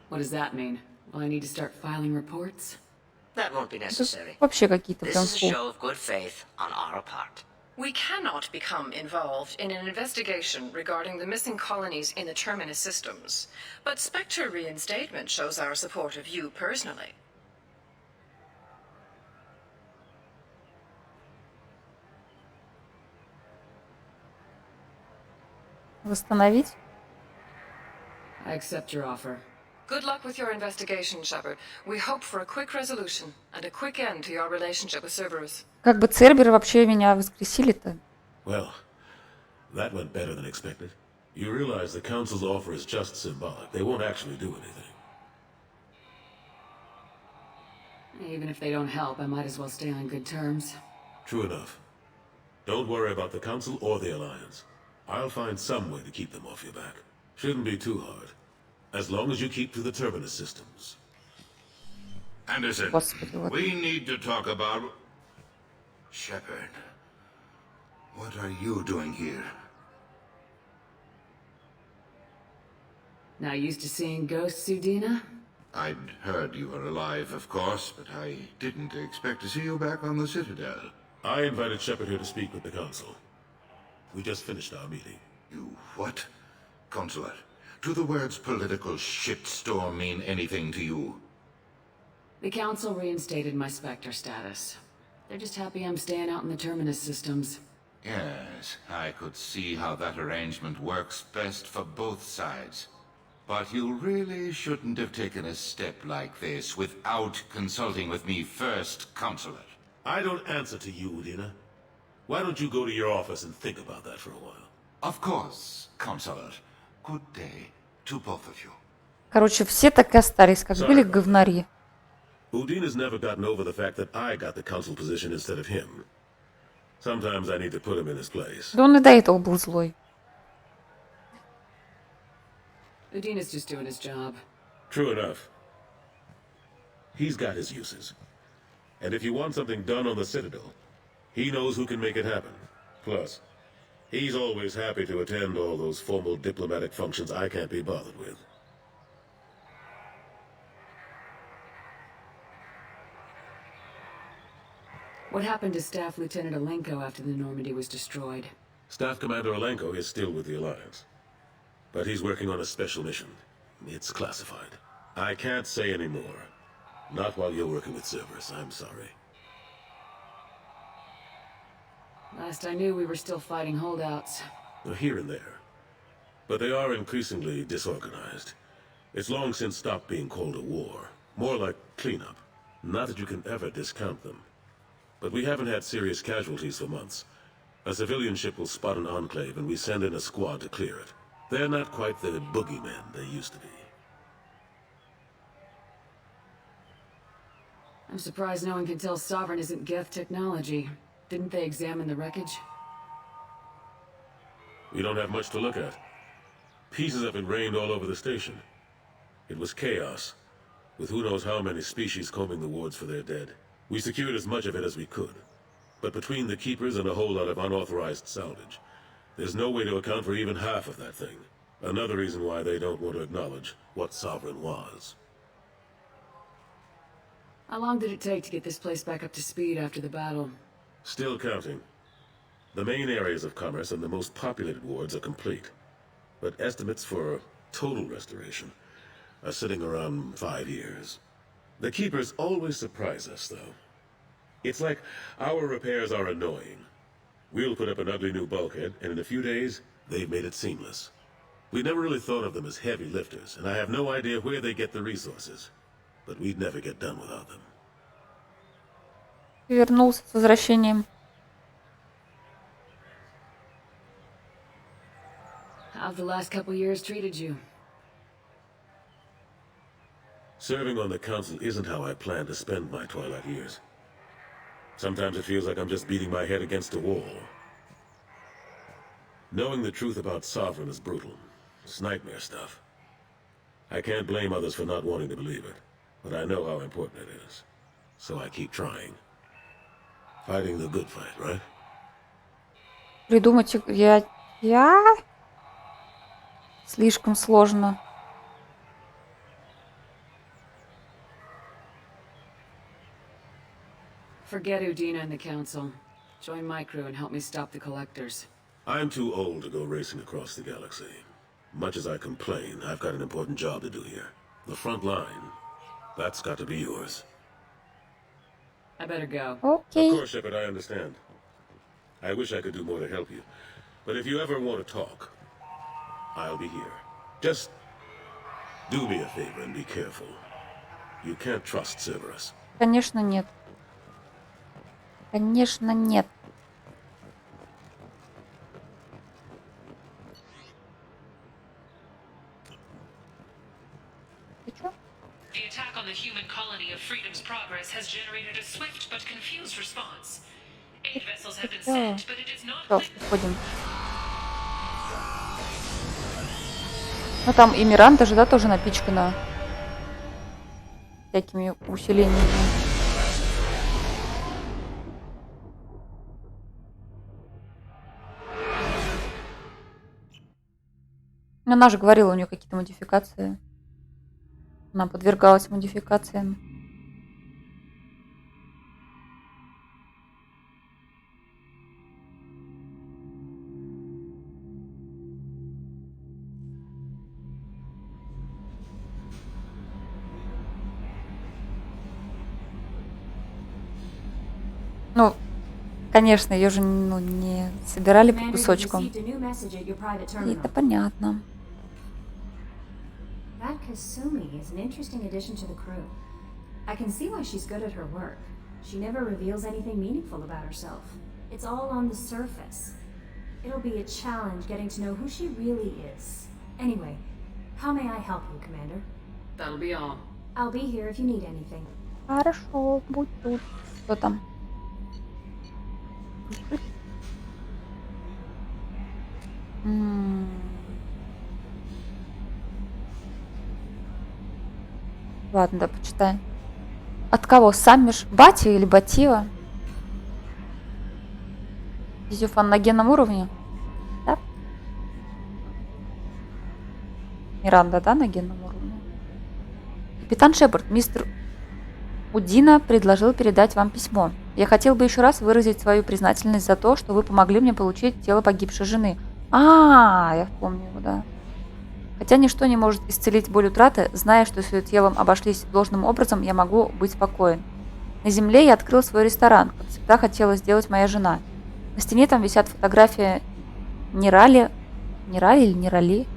What does that mean? Will I need to start filing reports? That won't be necessary. Вообще какие-то This прям is a фу. show of good faith on our part. We cannot become involved in an investigation regarding the missing colonies in the Terminus systems, but Spectre reinstatement shows our support of you personally. Восстановить? I accept your offer. Good luck with your investigation, Shepard. We hope for a quick resolution and a quick end to your relationship with Cerberus. Как бы Церберы вообще меня воскресили-то? Well, that went better than expected. You realize the Council's offer is just symbolic. They won't actually do anything. Even if they don't help, I might as well stay on good terms. True enough. Don't worry about the Council or the Alliance. I'll find some way to keep them off your back. Shouldn't be too hard. As long as you keep to the Terminus systems. Anderson, Господи, вот. we need to talk about... Shepard, what are you doing here? Not used to seeing ghosts, Udina? I'd heard you were alive, of course, but I didn't expect to see you back on the Citadel. I invited Shepard here to speak with the Council. We just finished our meeting. You what? Consulate, do the words political shitstorm mean anything to you? The Council reinstated my Spectre status. They're just happy I'm staying out in the Terminus systems. Yes, I could see how that arrangement works best for both sides. But you really shouldn't have taken a step like this without consulting with me first, Consulate. I don't answer to you, Udina. Why don't you go to your office and think about that for a while? Of course, Consulate. Good day to both of you. Короче, все так и остались, как были говнари. Udina's never gotten over the fact that I got the Council position instead of him. Sometimes I need to put him in his place. Да он и до этого был злой. Udina's just doing his job. True enough. He's got his uses. And if you want something done on the Citadel, he knows who can make it happen. Plus, he's always happy to attend all those formal diplomatic functions I can't be bothered with. What happened to Staff Lieutenant Alenko after the Normandy was destroyed? Staff Commander Alenko is still with the Alliance. But he's working on a special mission. It's classified. I can't say any more. Not while you're working with Cerberus, I'm sorry. Last I knew, we were still fighting holdouts. Here and there. but they are increasingly disorganized. It's long since stopped being called a war. More like cleanup. Not that you can ever discount them. But we haven't had serious casualties for months. A civilian ship will spot an enclave and we send in a squad to clear it. They're not quite the boogeymen they used to be. I'm surprised no one can tell Sovereign isn't Geth technology. Didn't they examine the wreckage? We don't have much to look at. Pieces have been rained all over the station. It was chaos, with who knows how many species combing the wards for their dead. We secured as much of it as we could. But between the Keepers and a whole lot of unauthorized salvage, there's no way to account for even half of that thing. Another reason why they don't want to acknowledge what Sovereign was. How long did it take to get this place back up to speed after the battle? Still counting. The main areas of commerce and the most populated wards are complete. But estimates for total restoration are sitting around 5 years. The Keepers always surprise us, though. It's like our repairs are annoying. We'll put up an ugly new bulkhead, and in a few days, they've made it seamless. We never really thought of them as heavy lifters, and I have no idea where they get the resources. But we'd never get done without them. Вернулся с возвращением. How've the last couple years treated you? Serving on the council isn't how I plan to spend my twilight years. Sometimes it feels like I'm just beating my head against a wall. Knowing the truth about Sovereign is brutal. It's nightmare stuff. I can't blame others for not wanting to believe it, but I know how important it is. So I keep trying. Fighting the good fight, right? Придумать я... Слишком сложно. Forget Udina and the Council. Join my crew and help me stop the Collectors. I'm too old to go racing across the galaxy. Much as I complain, I've got an important job to do here. The front line. That's got to be yours. I better go. Okay. Of course, Shepard, I understand. I wish I could do more to help you. But if you ever want to talk, I'll be here. Just do me a favor and be careful. You can't trust Cerberus. Конечно, нет. Конечно, нет. The attack on the human colony of Freedom's Progress has generated a swift but confused response. 8 vessels have been sent, but it is not Все, уходим. Ну там и Миранда же, да, тоже напичкана всякими усилениями. Ну, она же говорила, у нее какие-то модификации. Она подвергалась модификациям. Ну, конечно, ее же не собирали по кусочкам. Это понятно. That Kasumi is an interesting addition to the crew. I can see why she's good at her work. She never reveals anything meaningful about herself. It's all on the surface. It'll be a challenge getting to know who she really is. Anyway, how may I help you, Commander? That'll be all. I'll be here if you need anything. Хорошо, будь тут. Что там? Ладно, да, почитаем. От кого? Саммиш? Бати или Батива? Изюфан на генном уровне? Да? Миранда, да, на генном уровне? Капитан Шепард, мистер Удина предложил передать вам письмо. Я хотел бы еще раз выразить свою признательность за то, что вы помогли мне получить тело погибшей жены. Я помню его, да. Хотя ничто не может исцелить боль утраты, зная, что с ее телом обошлись должным образом, я могу быть спокоен. На земле я открыл свой ресторан, как всегда хотела сделать моя жена. На стене там висят фотографии Нерали или Нерали,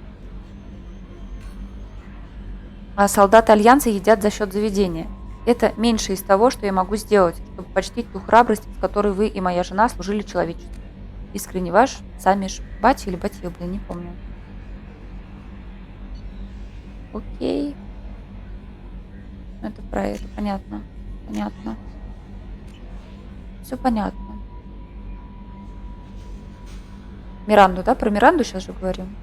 А солдаты Альянса едят за счет заведения. Это меньше из того, что я могу сделать, чтобы почтить ту храбрость, с которой вы и моя жена служили человечеству. Искренне ваш, Самиш Бати или Батил, блин, не помню. Окей. Это про это, понятно. Понятно. Все понятно. Миранду, да? Про Миранду сейчас же говорим.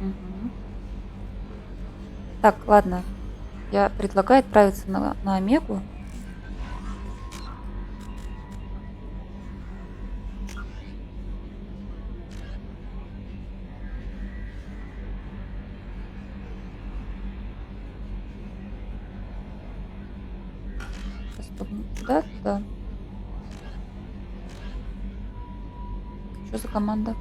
Угу. Так, ладно. Я предлагаю отправиться на Омегу. Туда, туда. Что за команда?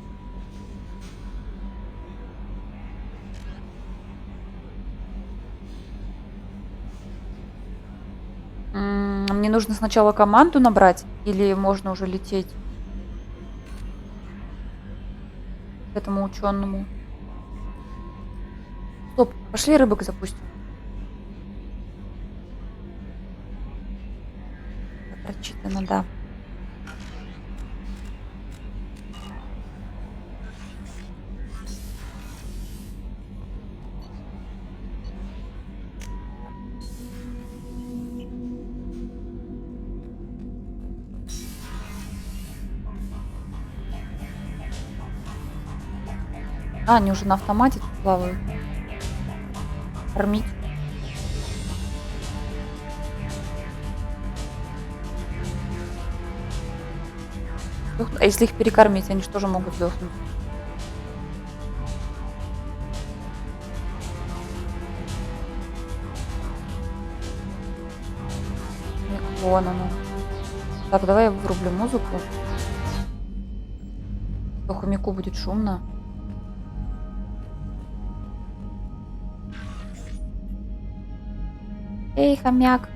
Мне нужно сначала команду набрать, или можно уже лететь к этому ученому? Стоп, пошли рыбок запустим. Прочитано, да. А, они уже на автомате тут плавают. Кормить. А если их перекормить, они же тоже могут сдохнуть. Вон оно. Так, давай я врублю музыку. То хомяку будет шумно. Эй, хомяк.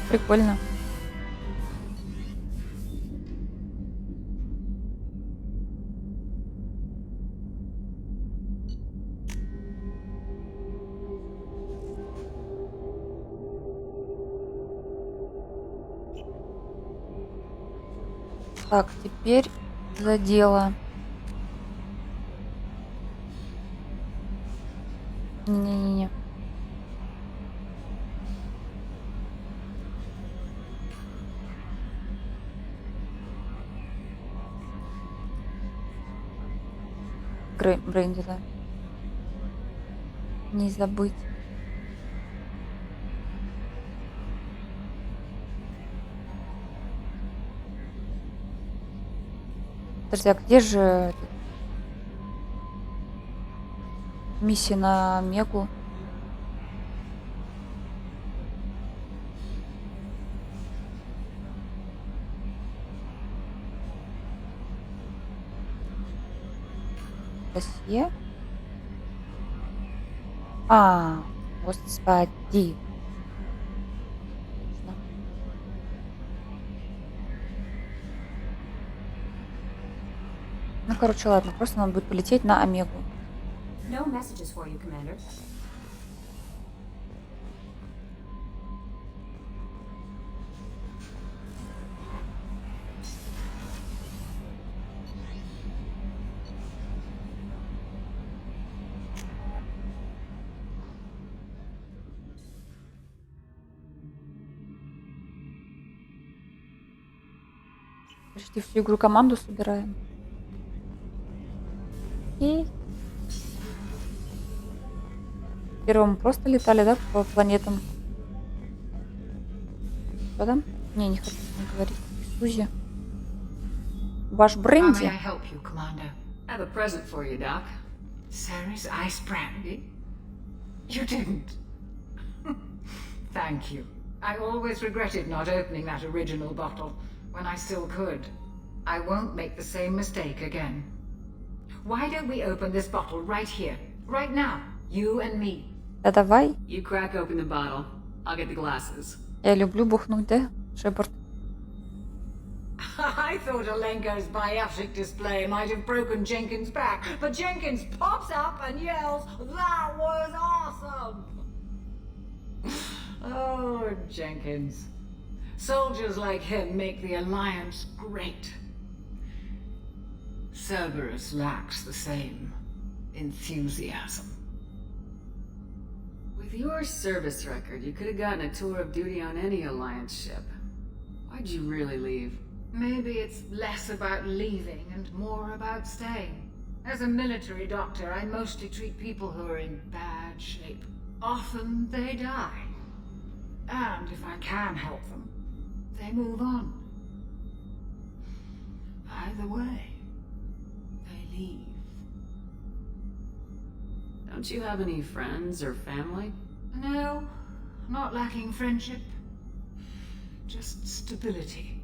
Прикольно. Так, теперь за дело. Не-не-не. Бренди, да. Не забыть. Подожди, а где же миссия на Мегу? Россия? А, господи. Ну, короче, ладно, просто надо будет полететь на Омегу. No messages for you, Commander. Почти всю игру команду собираем. И первым мы просто летали, да, по планетам. Что там? Не хочу не говорить. Сузи. Ваш бренди. How may I help you, Commander? I have a present for you, Doc. Sarah's ice brandy? You didn't. Thank you. I always regretted not opening that original bottle when I still could. I won't make the same mistake again. Why don't we open this bottle right here, right now, you and me? Да давай. You crack open the bottle. I'll get the glasses. Я люблю бухнуть, да, Шепард? I thought Alenko's biotic display might have broken Jenkins' back, but Jenkins pops up and yells, "That was awesome!" Oh, Jenkins. Soldiers like him make the Alliance great. Cerberus lacks the same enthusiasm. With your service record, you could have gotten a tour of duty on any Alliance ship. Why'd you really leave? Maybe it's less about leaving and more about staying. As a military doctor, I mostly treat people who are in bad shape. Often they die. And if I can help them, they move on. Either way, they leave. Don't you have any friends or family? No, not lacking friendship. Just stability.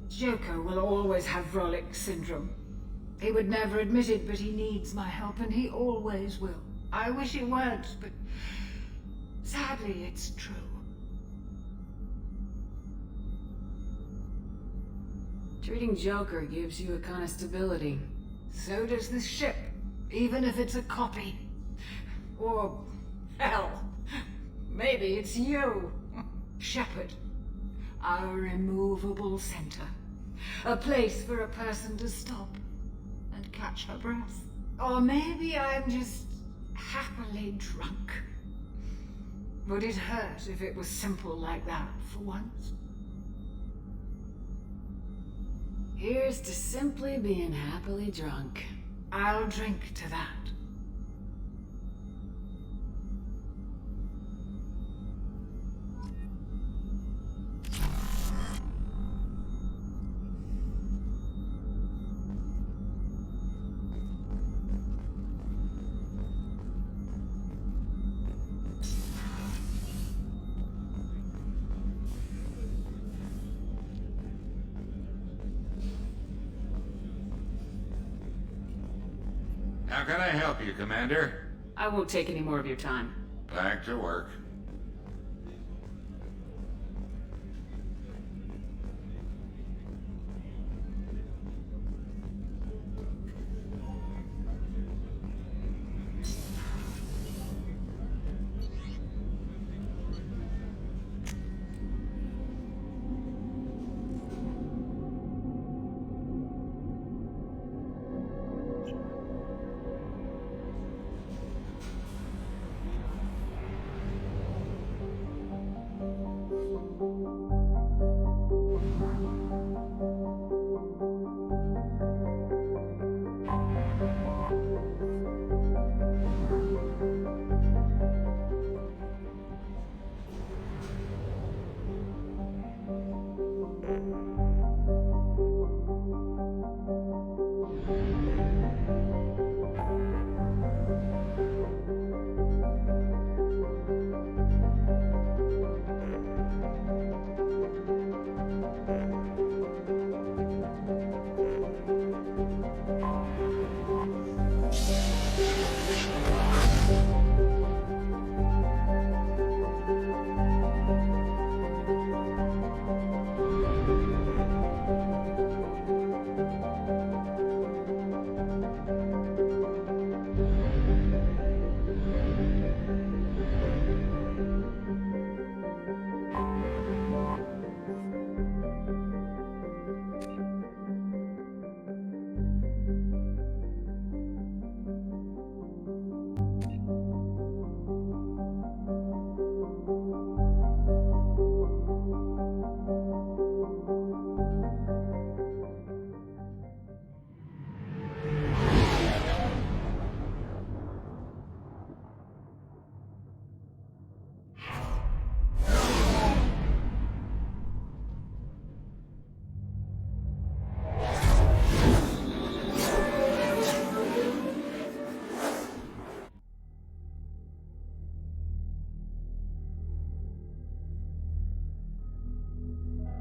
Joker will always have Vrolic syndrome. He would never admit it, but he needs my help, and he always will. I wish he weren't, but sadly, it's true. Treating Joker gives you a kind of stability. So does this ship, even if it's a copy. Or, hell, maybe it's you, Shepard. Our immovable center. A place for a person to stop and catch her breath. Or maybe I'm just happily drunk. Would it hurt if it was simple like that for once? Here's to simply being happily drunk. I'll drink to that. How can I help you, Commander? I won't take any more of your time. Back to work.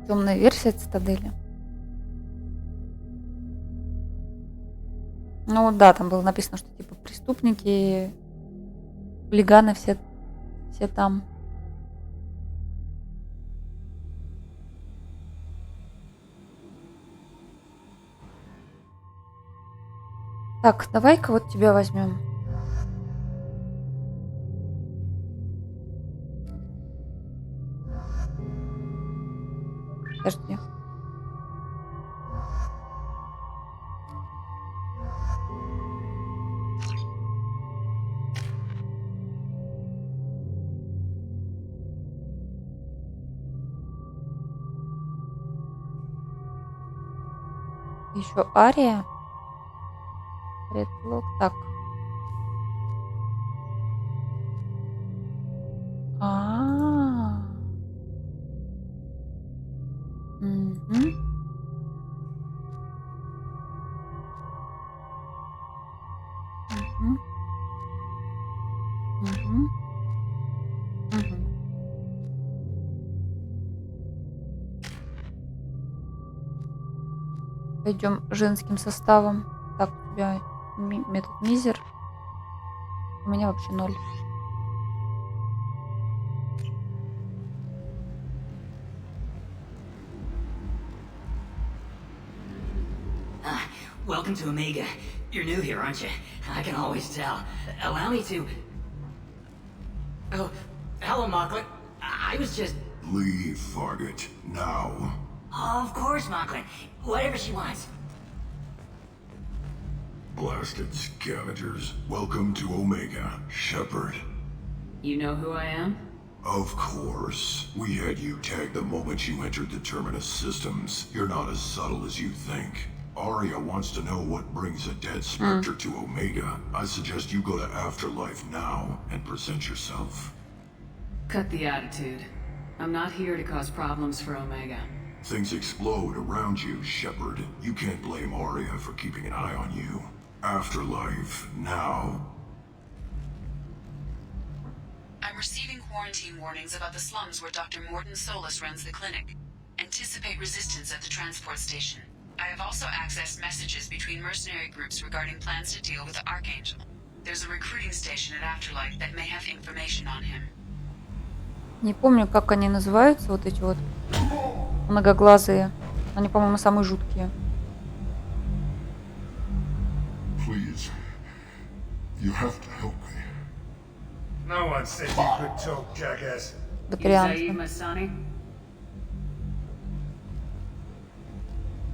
Темная версия цитадели. Ну вот да, там было написано, что типа преступники, хулиганы все там. Так, давай-ка вот тебя возьмем. Подожди. Еще Ария. Предлог. Так. А. Мгм. Мгм. Мгм. Мгм. Пойдем женским составом. Так, у тебя метод мизер. У меня вообще 0. Welcome to Omega. You're new here, aren't you? I can always tell. Allow me to... Oh, hello, Mocklin. I was just... Leave, Fargate. Now. Of course, Mocklin. Whatever she wants. Blasted scavengers. Welcome to Omega, Shepard. You know who I am? Of course. We had you tagged the moment you entered the Terminus systems. You're not as subtle as you think. Aria wants to know what brings a dead Spectre to Omega. I suggest you go to Afterlife now and present yourself. Cut the attitude. I'm not here to cause problems for Omega. Things explode around you, Shepard. You can't blame Aria for keeping an eye on you. Afterlife now. I'm receiving quarantine warnings about the slums where Dr. Morton Solus runs the clinic. Anticipate resistance at the transport station. I have also accessed messages between mercenary groups regarding plans to deal with the Archangel. There's a recruiting station at Afterlife that may have information on him. Не помню, как они называются, вот эти вот многоглазые. Они, по-моему, самые жуткие. Please. You have to help me. No one said you could talk, jackass. Батарианцы. Masani?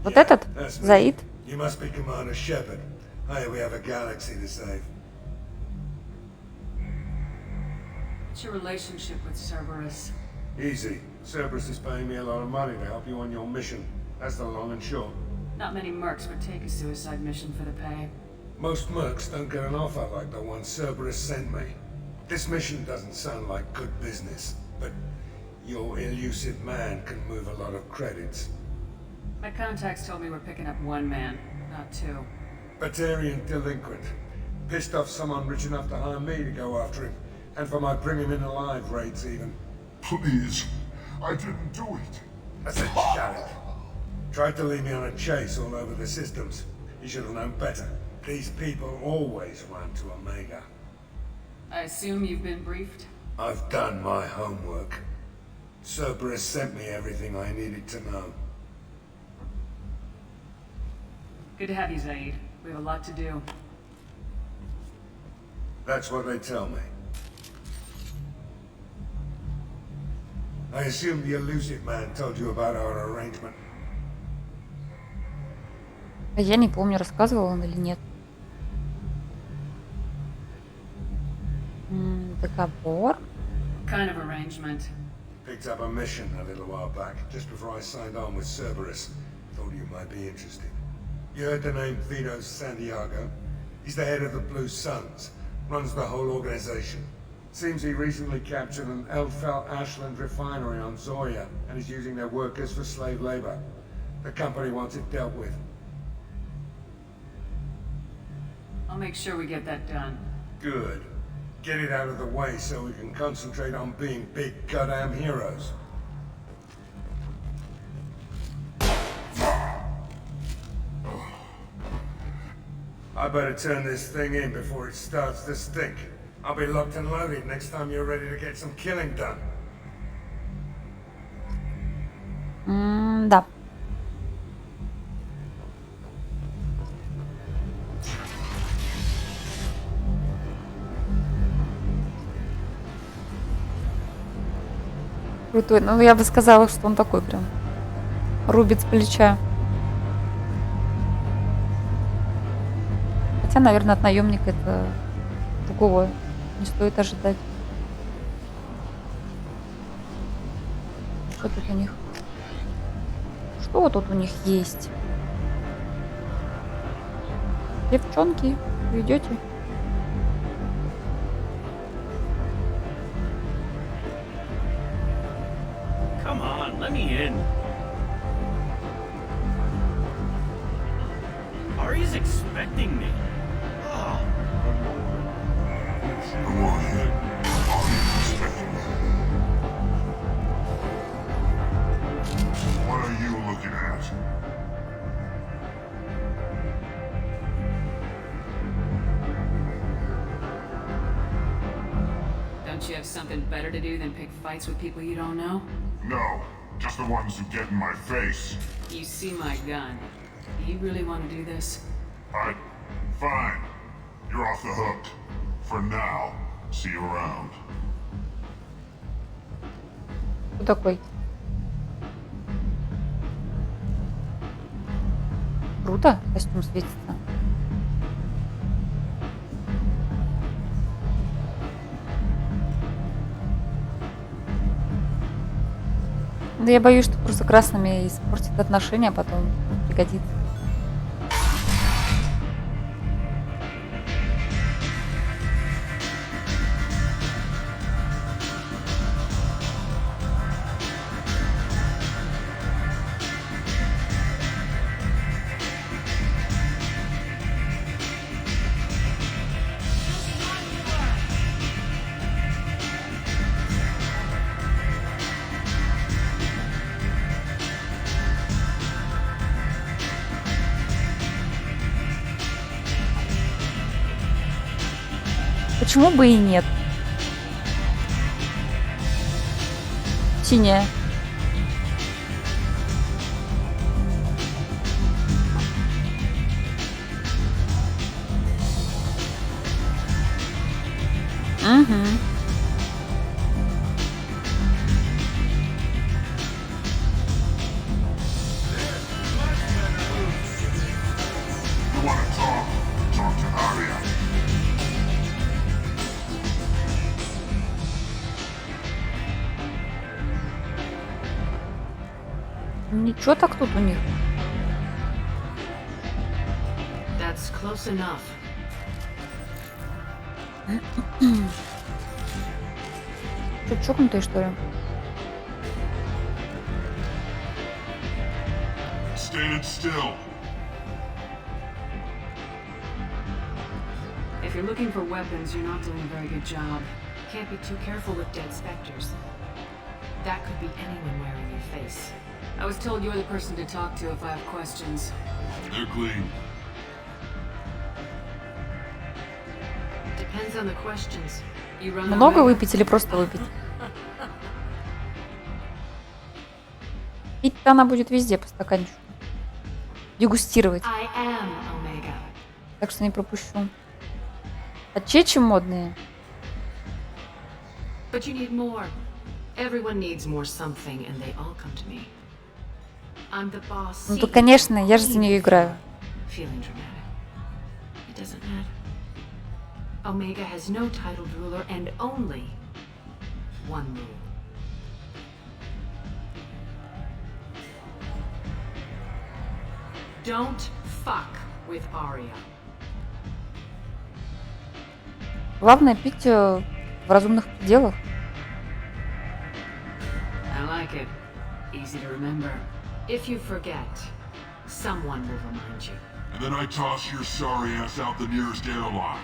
Вот этот? That's me. Заид? You must be Commander Shepard. Hey, we have a galaxy to save. What's your relationship with Cerberus? Easy. Cerberus is paying me a lot of money to help you on your mission. That's the long and short. Not many mercs would take a suicide mission for the pay. Most mercs don't get an offer like the one Cerberus sent me. This mission doesn't sound like good business, but your elusive man can move a lot of credits. My contacts told me we're picking up one man, not two. Batarian delinquent. Pissed off someone rich enough to hire me to go after him. And for my bring him in alive raids even. Please. I didn't do it. I said shut it. Tried to lead me on a chase all over the systems. He should have known better. These people always run to Omega. I assume you've been briefed? I've done my homework. Cerberus sent me everything I needed to know. Good to have you, Zaid. We have a lot to do. That's what they tell me. I assume the elusive man told you about our arrangement. Я не помню, рассказывал он или нет. Договор? Kind of arrangement. Picked up a mission a little while back, just before I signed on with Cerberus. Thought you might be interested. You heard the name Vito Santiago? He's the head of the Blue Suns, runs the whole organization. Seems he recently captured an Eldfell Ashland refinery on Zoya and is using their workers for slave labor. The company wants it dealt with. I'll make sure we get that done. Good. Get it out of the way so we can concentrate on being big goddamn heroes. I better turn this thing in before it starts to stink. I'll be locked and loaded next time you're ready to get some killing done. Да. Крутой. Ну, я бы сказала, что он такой прям рубит с плеча. Хотя, наверное, от наемника это другого не стоит ожидать. Что тут у них? Что тут у них есть? Девчонки, вы идете? Come on, let me in. Ari's expecting me. Oh. Go on in. Ari's expecting me. What are you looking at? Don't you have something better to do than pick fights with people you don't know? No, just the ones who get in my face. You see my gun. You really want to do this? Fine. You're off the hook. For now. See you around. Кто такой? Круто, костюм светится. Да я боюсь, что просто красными испортит отношения, а потом пригодится. Почему бы и нет? Синяя. Угу. You want to talk? Talk to Aria. Ничего так тут у них. That's close enough. Что, чокнутые, что ли? Stand still. If you're looking for weapons, you're not doing a very good job. Can't be too careful with dead specters. That could be anyone wearing your face. I was told you're the person to talk to if I have questions. They're clean. Depends on the questions. You run Много away? выпить или просто выпить? Пить-то она будет везде по стаканчику. Дегустировать. I am Omega. Так что не пропущу. А чечи модные. But you need more. Everyone needs more something, and they all come to me. I'm the boss. Ну то, конечно, я же за нее играю. Feeling dramatic. It doesn't matter. Omega has no titled ruler and only one rule. Don't fuck with Arya. Главное пить в разумных пределах. I like it. Easy to remember. If you forget, someone will remind you. And then I toss your sorry ass out the nearest airlock.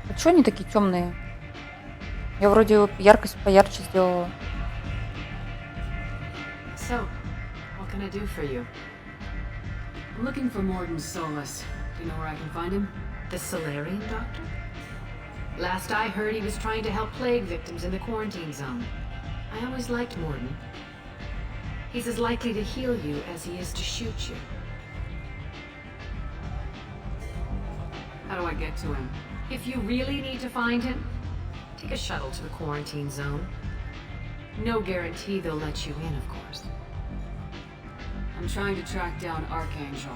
А чё они такие темные? Я вроде яркость поярче сделала. So, what can I do for you? I'm looking for Morden Solus. Do you know where I can find him? The Solarian doctor? Last I heard, he was trying to help plague victims in the quarantine zone. I always liked Morden. He's as likely to heal you as he is to shoot you. How do I get to him? If you really need to find him, take a shuttle to the quarantine zone. No guarantee they'll let you in, of course. I'm trying to track down Archangel.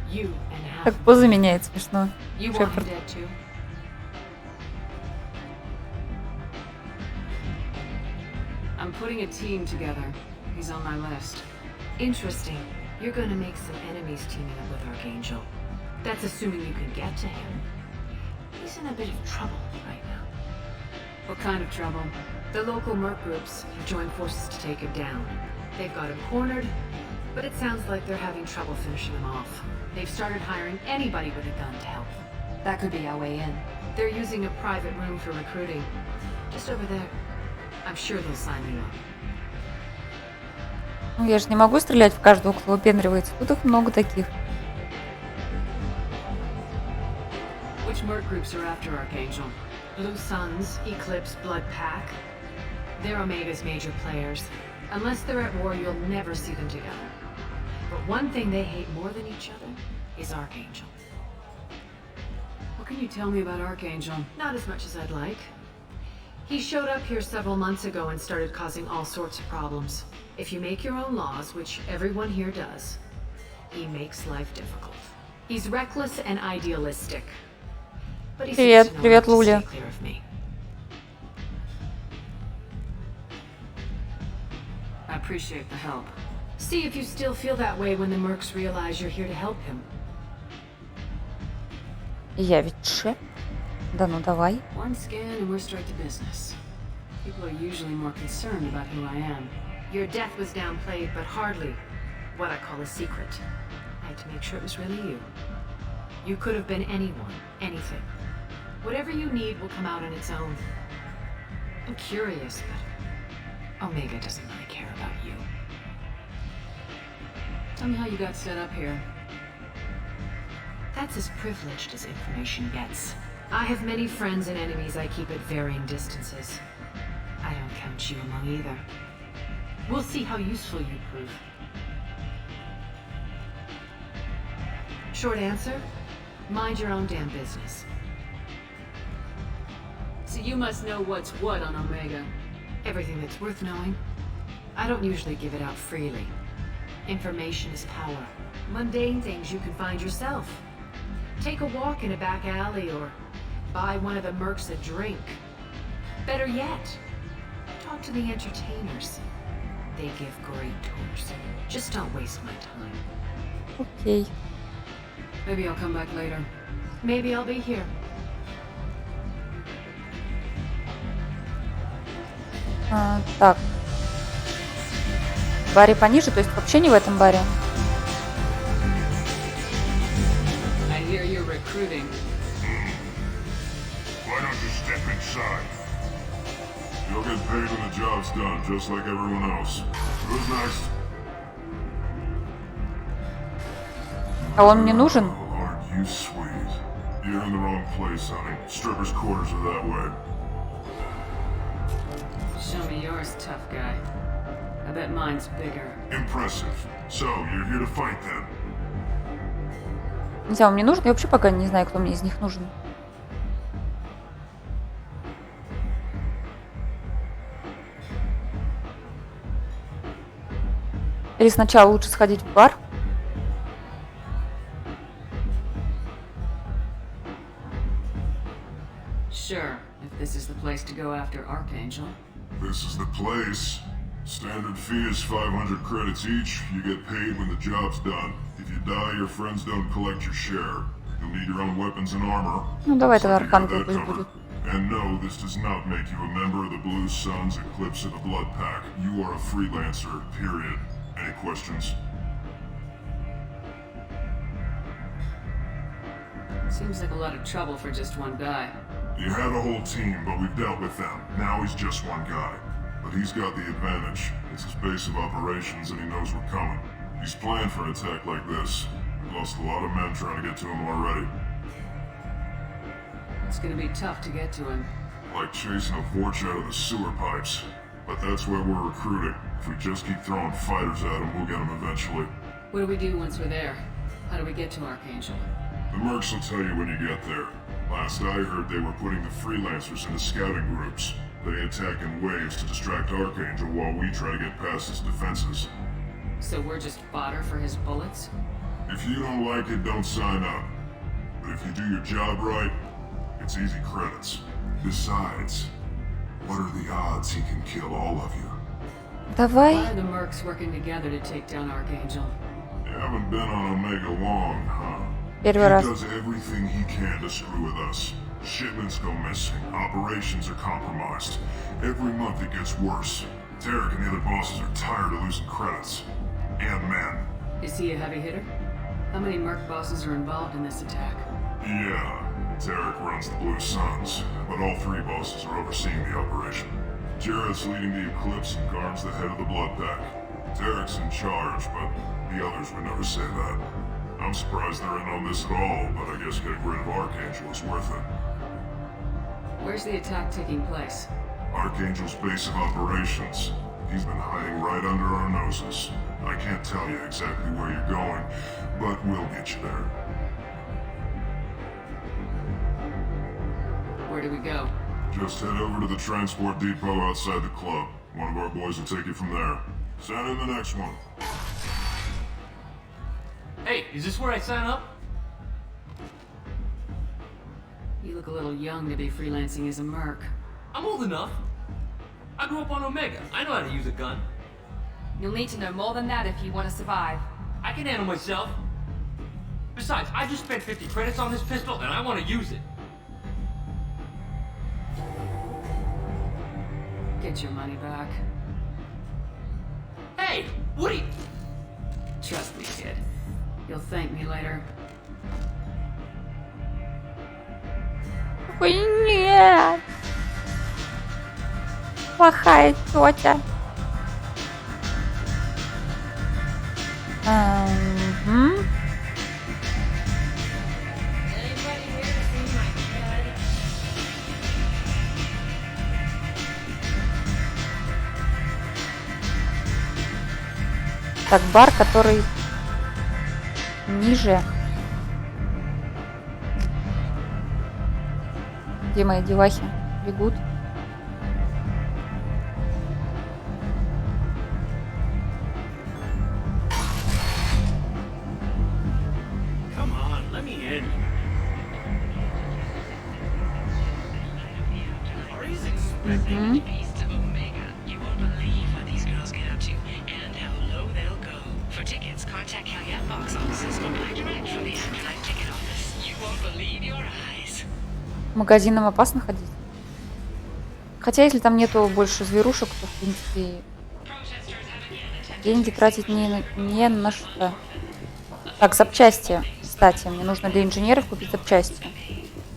You and half. Так поза меняет смешно. You want him Шепард. dead too? I'm putting a team together. He's on my list. Interesting. You're gonna make some enemies teaming up with Archangel. That's assuming you can get to him. He's in a bit of trouble right now. What kind of trouble? The local merc groups have joined forces to take him down. They've got him cornered, but it sounds like they're having trouble finishing him off. They've started hiring anybody with a gun to help. That could be our way in. They're using a private room for recruiting. Just over there. I'm sure they'll sign you up. Ну, я же не могу стрелять в каждого, кто выпендривается. Тут их много таких. Which merc groups are after Archangel? Blue Suns, Eclipse, Blood Pack. They're Omega's major players. Unless they're at war, you'll never see them together. But one thing they hate more than each other is Archangel. What can you tell me about Archangel? Not as much as I'd like. He showed up here several months ago and started causing all sorts of problems. If you make your own laws, which everyone here does, he makes life difficult. He's reckless and idealistic. But he seems to know Привет, how to Луля. stay clear of me. I appreciate the help. See if you still feel that way when the mercs realize you're here to help him. Я ведь шеп. Да ну давай. One scan and we're straight to business. People are usually more concerned about who I am. Your death was downplayed, but hardly what I call a secret. I had to make sure it was really you. You could have been anyone, anything. Whatever you need will come out on its own. I'm curious, but Omega doesn't really care about you. Tell me how you got set up here. That's as privileged as information gets. I have many friends and enemies I keep at varying distances. I don't count you among either. We'll see how useful you prove. Short answer, mind your own damn business. So you must know what's what on Omega. Everything that's worth knowing. I don't usually give it out freely. Information is power. Mundane things you can find yourself. Take a walk in a back alley or buy one of the mercs a drink. Better yet, talk to the entertainers. They give great tours. Just don't waste my time. Окей. Maybe I'll come back later. Maybe I'll be here. Так. В баре пониже, то есть вообще не в этом баре. I hear you're recruiting. Why don't you step inside? You'll get paid when the job's done, just like everyone else. Who's next? А он мне нужен? Aren't you sweet? You're in the wrong place, honey. Strippers' quarters are that way. Show me yours, tough guy. I bet mine's bigger. Impressive. So, you're here to fight then? Не знаю, он мне нужен. Я вообще пока не знаю, кто мне из них нужен. Или сначала лучше сходить в бар? Sure, if this is the place to go after Archangel. This is the place. Standard fee is 500 credits each. You get paid when the job's done. If you die, your friends don't collect your share. You'll need your own weapons and armor. Ну давай тогда So you got Архангел that пусть covered. будет. And no, this does not make you a member of the Blue Suns, Eclipse, or the Blood Pack. You are a freelancer, period. Any questions? Seems like a lot of trouble for just one guy. You had a whole team, but we've dealt with them. Now he's just one guy. But he's got the advantage. It's his base of operations and he knows we're coming. He's planned for an attack like this. We've lost a lot of men trying to get to him already. It's gonna be tough to get to him. Like chasing a Vorch out of the sewer pipes. But that's where we're recruiting. If we just keep throwing fighters at him, we'll get him eventually. What do we do once we're there? How do we get to Archangel? The mercs will tell you when you get there. Last I heard, they were putting the freelancers into scouting groups. They attack in waves to distract Archangel while we try to get past his defenses. So we're just fodder for his bullets? If you don't like it, don't sign up. But if you do your job right, it's easy credits. Besides, what are the odds he can kill all of you? Давай. Why are the mercs working together to take down Archangel? You haven't been on Omega long, huh? Первый раз. He does everything he can to screw with us. Shipments go missing, operations are compromised. Every month it gets worse. Tarek and the other bosses are tired of losing credits. And men. Is he a heavy hitter? How many merc bosses are involved in this attack? Yeah, Tarek runs the Blue Suns, but all three bosses are overseeing the operation. Jarrett's leading the Eclipse and Garm's the head of the Blood Pack. Tarek's in charge, but the others would never say that. I'm surprised they're in on this at all, but I guess getting rid of Archangel is worth it. Where's the attack taking place? Archangel's base of operations. He's been hiding right under our noses. I can't tell you exactly where you're going, but we'll get you there. Where do we go? Just head over to the transport depot outside the club. One of our boys will take you from there. Sign in the next one. Hey, is this where I sign up? You look a little young to be freelancing as a merc. I'm old enough. I grew up on Omega. I know how to use a gun. You'll need to know more than that if you want to survive. I can handle myself. Besides, I just spent 50 credits on this pistol and I want to use it. Get your money back. Hey, what are you... Trust me, kid. You'll thank me later. Ой, нет. Плохая тетя. Так, бар, который ниже. Где мои девахи бегут? Come on, let me in. Ari's expecting Beasts of Omega. You won't believe what these girls get up to and how low they'll go. For tickets, contact Calyette box offices or buy direct from the Anaheim ticket office. You won't believe your eyes. Магазинам опасно ходить. Хотя, если там нету больше зверушек, то, в принципе, деньги тратить не на что. Так, запчасти. Кстати, мне нужно для инженеров купить запчасти.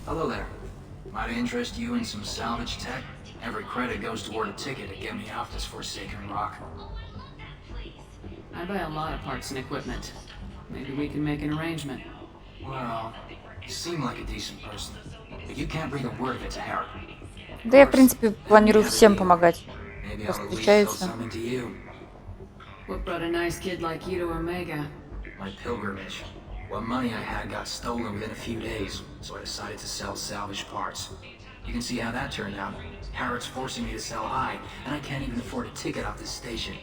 Hello there. Might I interest you in some salvage tech? Every credit goes toward a ticket to get me off this forsaken rock. I buy a lot of parts and equipment. Maybe we can make an arrangement. Well, you seem like a decent person, but you can't breathe a word of it to Harry. Да я, в принципе, планирую всем помогать. Maybe Кто I'll at least sell встречается. something to you. What brought a nice kid like you to Omega? My pilgrimage. What money I had got stolen within a few days, so I decided to sell salvage parts. You can see how that turned out. Harrod's forcing me to sell high, and I can't even afford a ticket off this station.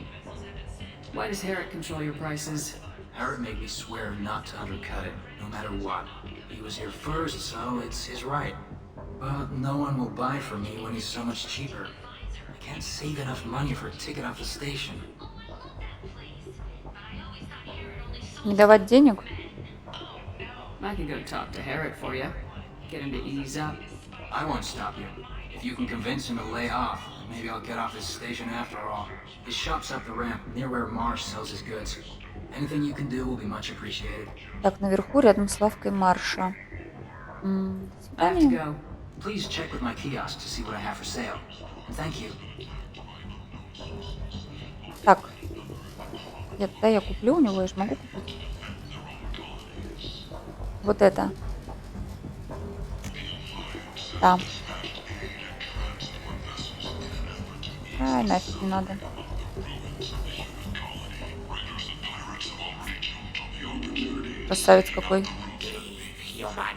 Why does Herrick control your prices? Harrod made me swear not to undercut it, no matter what. He was here first, so it's his right. But no one will buy from me when he's so much cheaper. I can't save enough money for a ticket off the station. Не давать денег? I could go talk to Herrick for you. Get him to ease up. I won't stop you. If you can convince him to lay off, maybe I'll get off this station after all. His shop's up the ramp, near where Marsh sells his goods. Anything you can do will be much appreciated. Так, наверху, рядом с лавкой Марша. I have to go. Please check with my kiosk to see what I have for sale. And thank you. Так. Нет, да, я куплю у него, я же могу купить. Вот это. Да. Ай, нафиг не надо. Красавец какой. Human,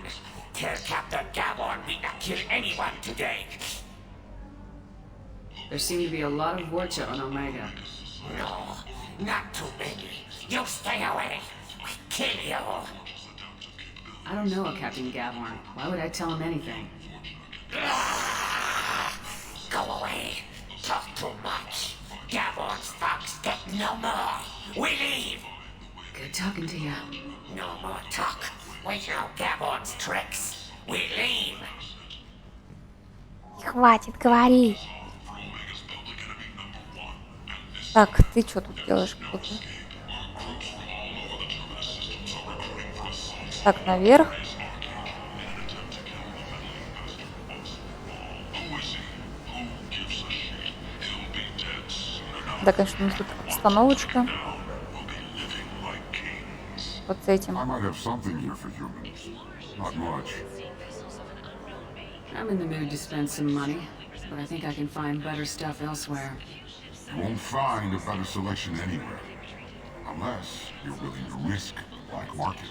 tell Captain Gavon we not kill anyone today. There seem to be a lot of Vorcha on Omega. No, not too many. You stay away. We kill you. I don't know a Captain Gavorn. Why would I tell him anything? Go away. Talk too much. Gavon's fox get no more. We leave. Good talking to you. No more talk. We know Gavon's tricks. We leave. Хватит говорить. Так, ты что тут делаешь? Кто-то? Так, наверх. Да, конечно, у нас тут остановочка. Вот с этим. I'm in the mood to spend some money, but I think I can find better stuff elsewhere. You won't find a better selection anywhere. Unless you're willing to risk black market.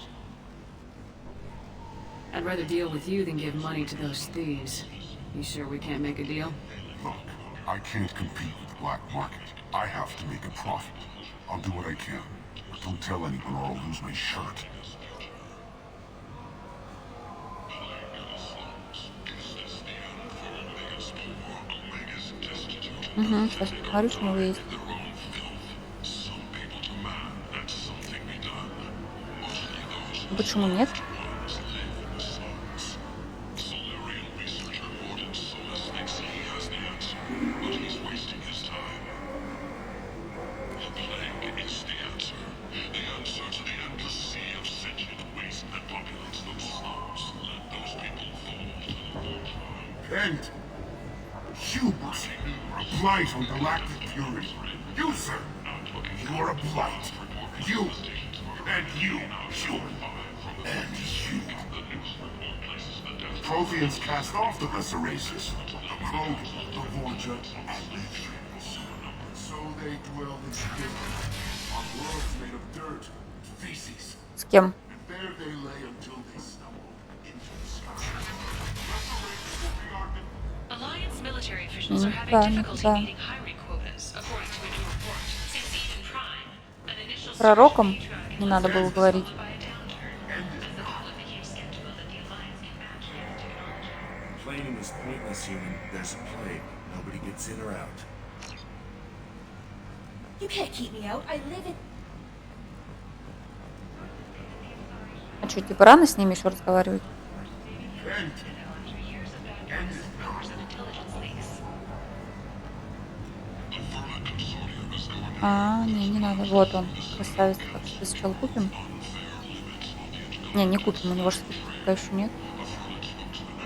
I'd rather deal with you than give money to those thieves. You sure we can't make a deal? Look, I can't compete with the black market. I have to make a profit. I'll do what I can. But don't tell anyone or I'll lose my shirt. Угу, сейчас посмотрю, что у него есть. Почему нет? And you are a blight on galactic purity. You, sir, you are a blight. You, and you, human, and you. Protheans cast off the lesser races, the Krogan, the Vorcha, and the humans. So they dwell in spirit, on worlds made of dirt and feces. С кем? And there they lay until they stumble into the sky. Alliance military officials are having difficulty meeting hiring quotas, according to a new report. Since Eden Prime, an initial Пророком не надо было говорить. Complaining is pointless, human. There's a plague. Nobody gets in or out. You can't keep me out. I live in... А что, типа рано с ними еще разговаривать? А, не надо. Вот он, красавец. Так что сначала купим. Не купим, у него же пока еще нет.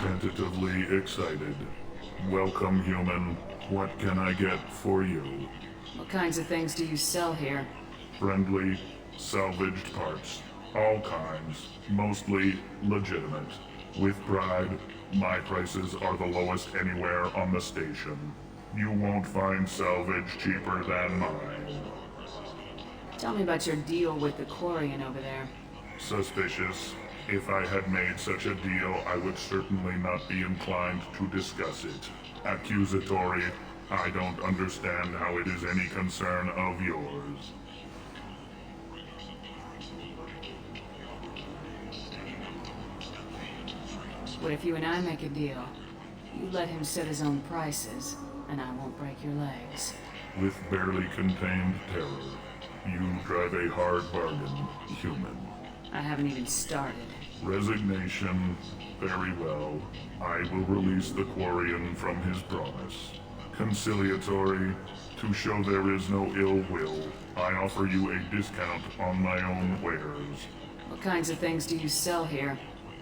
Tentatively excited. Welcome, human. What can I get for you? What kinds of things do you sell here? Friendly, salvaged parts. All kinds. Mostly legitimate. With pride, my prices are the lowest anywhere on the station. You won't find salvage cheaper than mine. Tell me about your deal with the Quarian over there. Suspicious. If I had made such a deal, I would certainly not be inclined to discuss it. Accusatory. I don't understand how it is any concern of yours. What if you and I make a deal? You let him set his own prices, and I won't break your legs. With barely contained terror, you drive a hard bargain, human. I haven't even started. Resignation. Very well. I will release the Quarian from his promise. Conciliatory. To show there is no ill will, I offer you a discount on my own wares. What kinds of things do you sell here?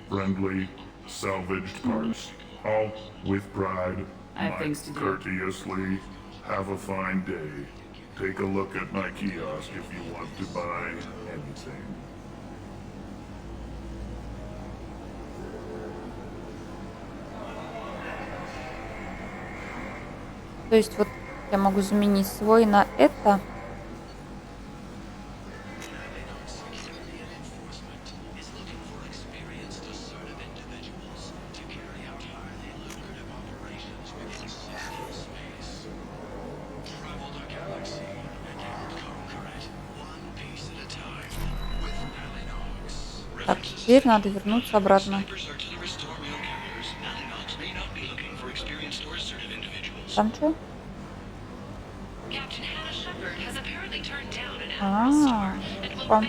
Friendly, salvaged parts. All with pride. I have things to do. Courteously. Have a fine day. Take a look at my kiosk if you want to buy anything. То есть вот я могу заменить свой на это. Так, теперь надо вернуться обратно. Там что? А, пам.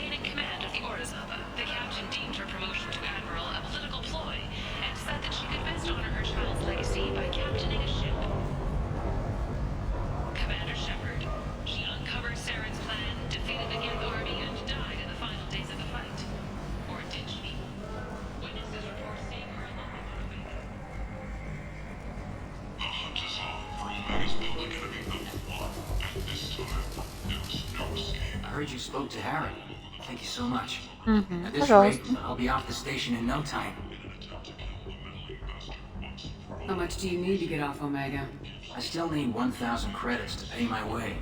I heard you spoke to Harry. Thank you so much. Мгм, At this пожалуйста. rate, I'll be off the station in no time. How much do you need to get off Omega? I still need 1,000 credits to pay my way,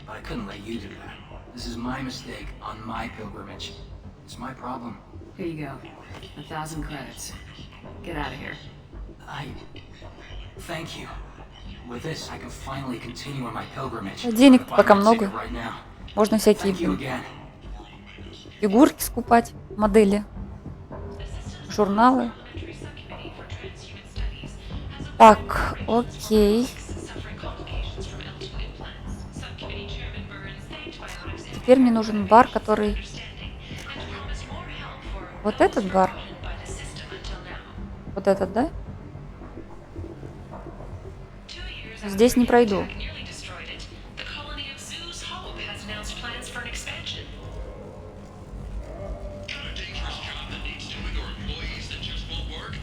but I couldn't let you do that. This is my mistake on my pilgrimage. It's my problem. Here you go. 1,000 credits. Get out of here. Thank you. With this, I can finally continue on my pilgrimage. Денег Buy пока my много. ticket right now. Можно всякие Thank you again. фигурки скупать, модели, журналы. Так, окей. Теперь мне нужен бар, который... Вот этот бар? Вот этот, да? Здесь не пройду.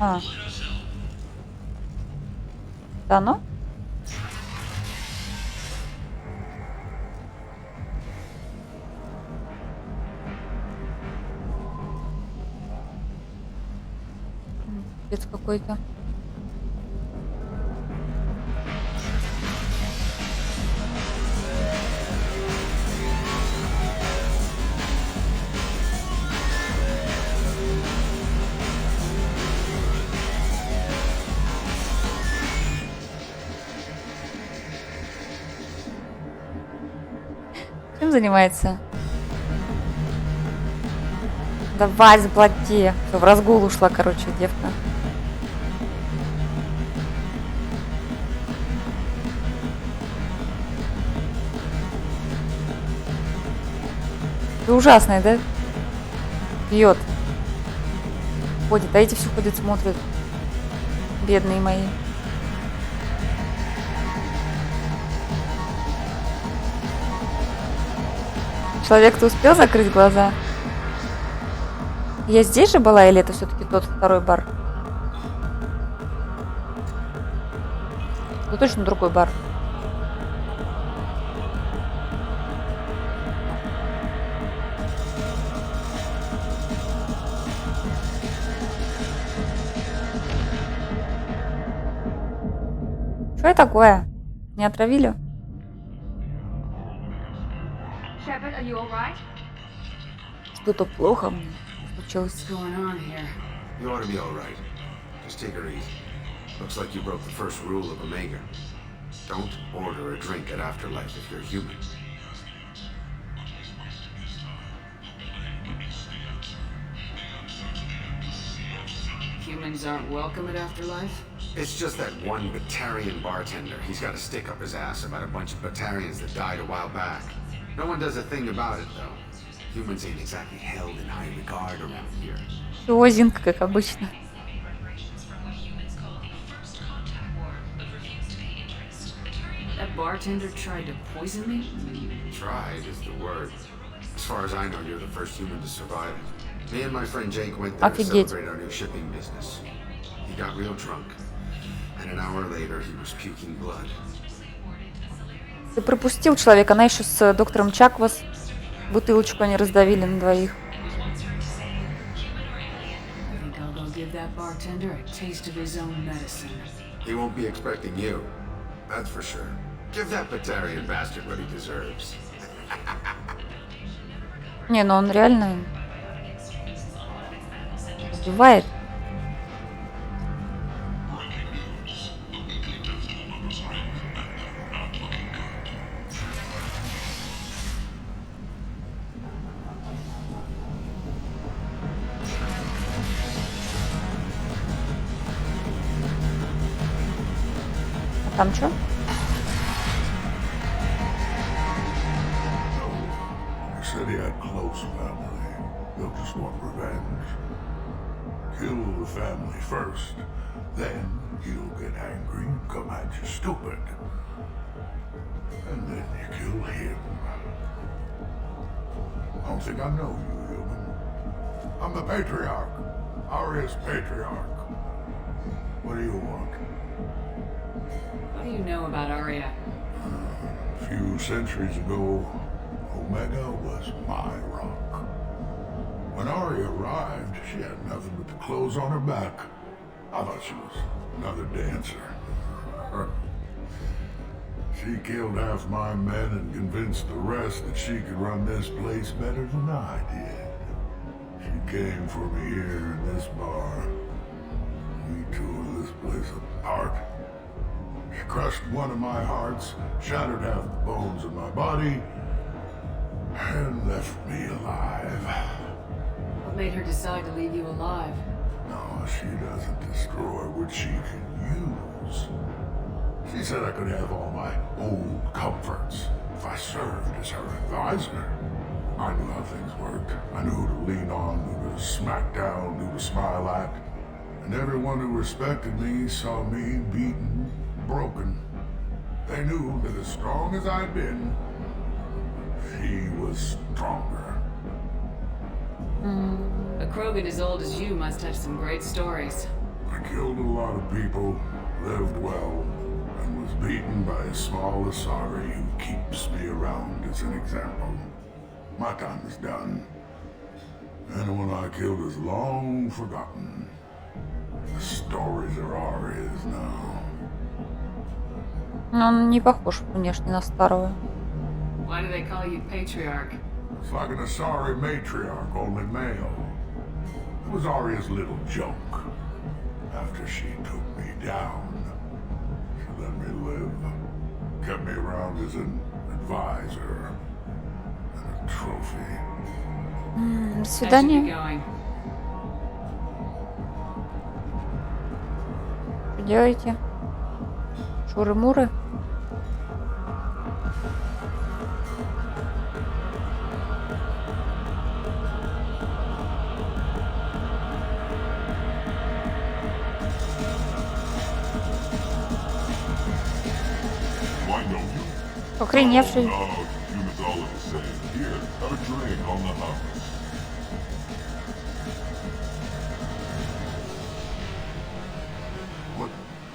А. Да, ну? Пипец какой-то. Чем занимается? Давай, заплати. Всё, в разгул ушла, короче, девка. Ты ужасная, да? Пьет. Ходит, а эти все ходят, смотрят. Бедные мои. Человек, ты успел закрыть глаза? Я здесь же была, или это все-таки тот второй бар? Ну точно другой бар. Что это такое? Не отравили? Shepard, are you alright? Что-то плохо мне случилось. What's going on here? You ought to be all right. Just take her easy. Looks like you broke the first rule of Omega. Don't order a drink at Afterlife if you're human. Humans aren't welcome at Afterlife? It's just that one Batarian bartender. He's got a stick up his ass about a bunch of Batarians that died a while back. No one does a thing about it, though. Humans ain't exactly held in high regard around here. Озинка, как обычно. That bartender tried to poison me? Tried is the word. As far as I know, you're the first human to survive it. Me and my friend Jake went there to Офигеть. celebrate our new shipping business. He got real drunk, and an hour later he was puking blood. Ты пропустил человека, она еще с доктором Чаквас бутылочку они раздавили на двоих. I think I'll go give that bartender a taste of his own medicine. He won't be expecting you. That's for sure. Give that Batarian bastard what he deserves. Не, ну он реально убивает. А там что? He said he had close family. They'll just want revenge. Kill the family first, then he'll get angry and come at you stupid. And then you kill him. I don't think I know you, human. I'm the Patriarch. Aria's Patriarch. What do you want? What do you know about Arya? A few centuries ago, Omega was my rock. When Arya arrived, she had nothing but the clothes on her back. I thought she was another dancer. She killed half my men and convinced the rest that she could run this place better than I did. She came for me here in this bar. We tore this place apart. She crushed one of my hearts, shattered half the bones in my body, and left me alive. What made her decide to leave you alive? No, she doesn't destroy what she can use. She said I could have all my old comforts if I served as her advisor. I knew how things worked. I knew who to lean on, who to smack down, who to smile at. And everyone who respected me saw me beaten, broken. They knew that as strong as I'd been, she was stronger. A Krogan as old as you must have some great stories. I killed a lot of people, lived well, and was beaten by a small Asari who keeps me around as an example. My time is done. Anyone I killed is long forgotten. The stories are Aria's now. Ну, он не похож внешне на старого. Why do they call you Patriarch? It's like an Asari matriarch, only male. It was Arya's little joke. After she took me down, she let me live. Kept me around as an advisor and a trophy. До свидания. Что делаете? Шуры-муры? Why know you? Охреневший. No, humans all are the same. Here, have a drink on the house.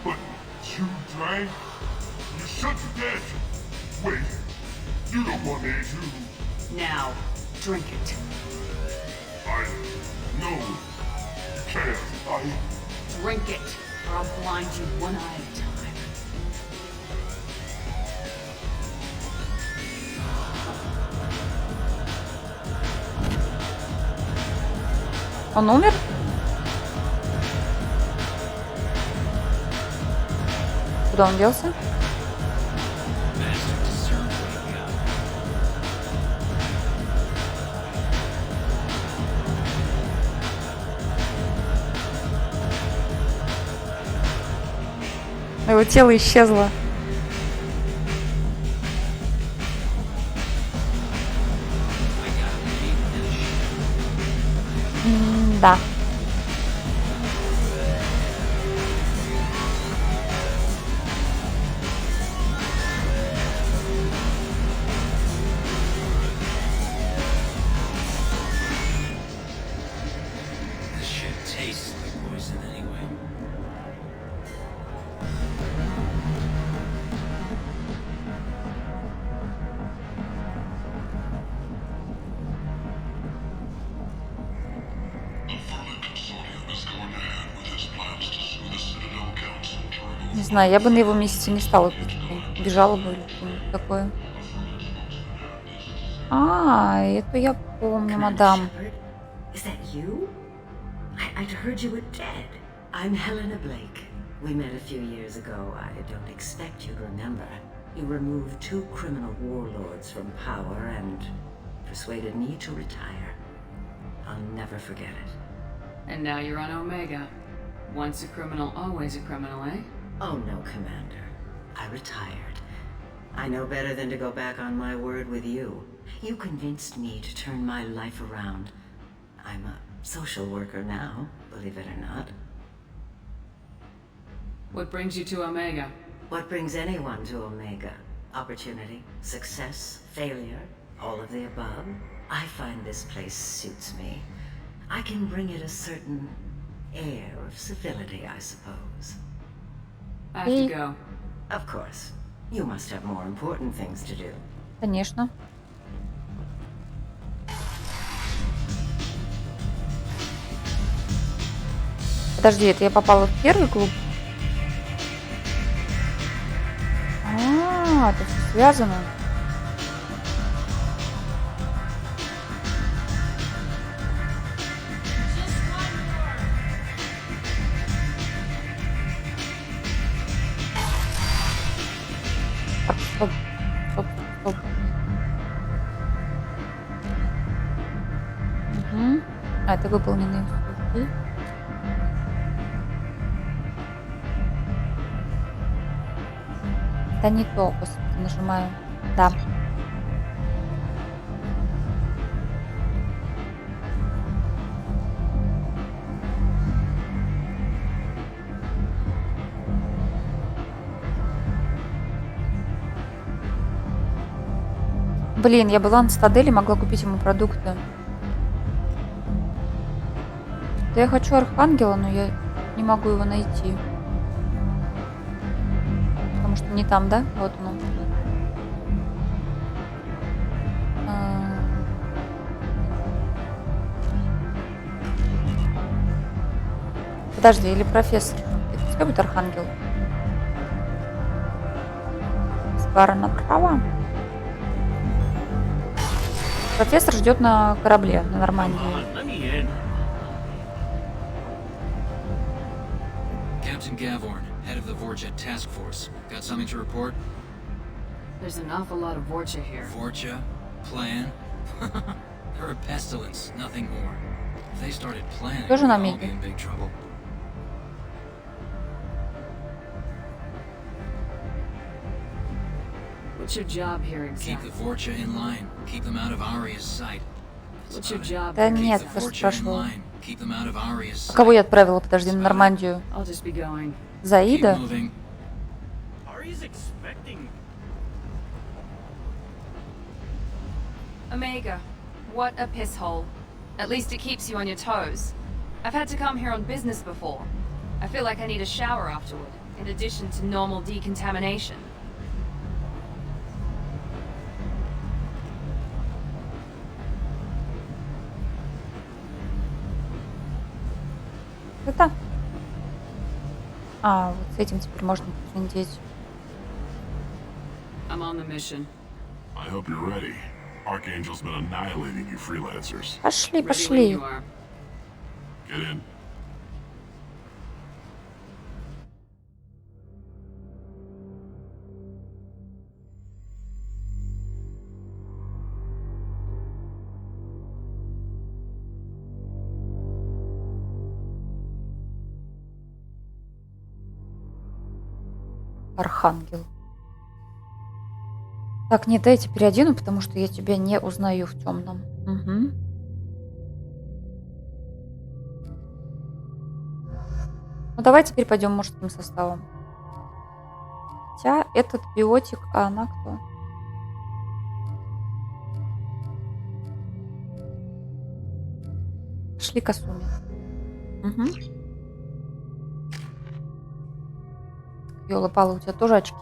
But you drank? You should be dead. Wait, you don't want me to. Now, drink it. No, you can't. Drink it, or I'll blind you one eye at a time. Он умер? Куда он делся? Его тело исчезло. Да. This shit tastes like poison anyway. Не знаю, я бы на его месяце не стала пить. Бежала бы или что-нибудь такое. А, эту я помню, мадам. Is that you? I'd heard you were dead. I'm Helena Blake. We met a few years ago. I don't expect you to remember. You removed 2 criminal warlords from power and persuaded me to retire. I'll never forget it. And now you're on Omega. Once a criminal, always a criminal, eh? Oh no, Commander. I retired. I know better than to go back on my word with you. You convinced me to turn my life around. I'm a social worker now, believe it or not. What brings you to Omega? What brings anyone to Omega? Opportunity, success, failure, all of the above. I find this place suits me. I can bring it a certain air of civility, I suppose. I have to go. Of course. You must have more important things to do. Конечно. Подожди, это я попала в первый клуб? А, это все связано. Так, стоп, стоп, стоп. Угу. А, это выполненные услуги. Да не то, господи, нажимаю. Да. Блин, я была на Стаделе, могла купить ему продукты. Да я хочу Архангела, но я не могу его найти. Потому что не там, да? Вот он. Подожди, или профессор? Пускай будет Архангел. Скара направо. Профессор ждет на корабле на Нормандии. Captain Gavorn, head of the Vorcha task force. Got something to report? There's an awful lot of Vorcha here. Vorcha? Plan? They're a pestilence, nothing more. If they started planning, Тоже на we'd all Омеге. be in big trouble. What's your job here Keep exactly? the Vorcha in line. Keep them out of Aria's sight. That's What's your about it. job Да here? нет, Keep the я же Vorcha in спрашивала. line. Keep them out of Aria's А sight. кого я отправила, подожди, на Нормандию? I'll just be going. Keep Заида? moving. Ari's expecting. Omega, what a piss hole. At least it keeps you on your toes. I've had to come here on business before. I feel like I need a shower afterward, in addition to normal decontamination. Это? А, вот с этим теперь можно потрындеть. I'm on the mission. I hope you're ready. Archangel's been annihilating you freelancers. Пошли, Ready when пошли. you are. Get in. Архангел. Так, нет, дайте переодену, потому что я тебя не узнаю в темном. Угу. Ну, давай теперь пойдем мужским составом. Хотя этот биотик, а она кто? Шли Касуми. Угу. Ёла-пала, у тебя тоже очки?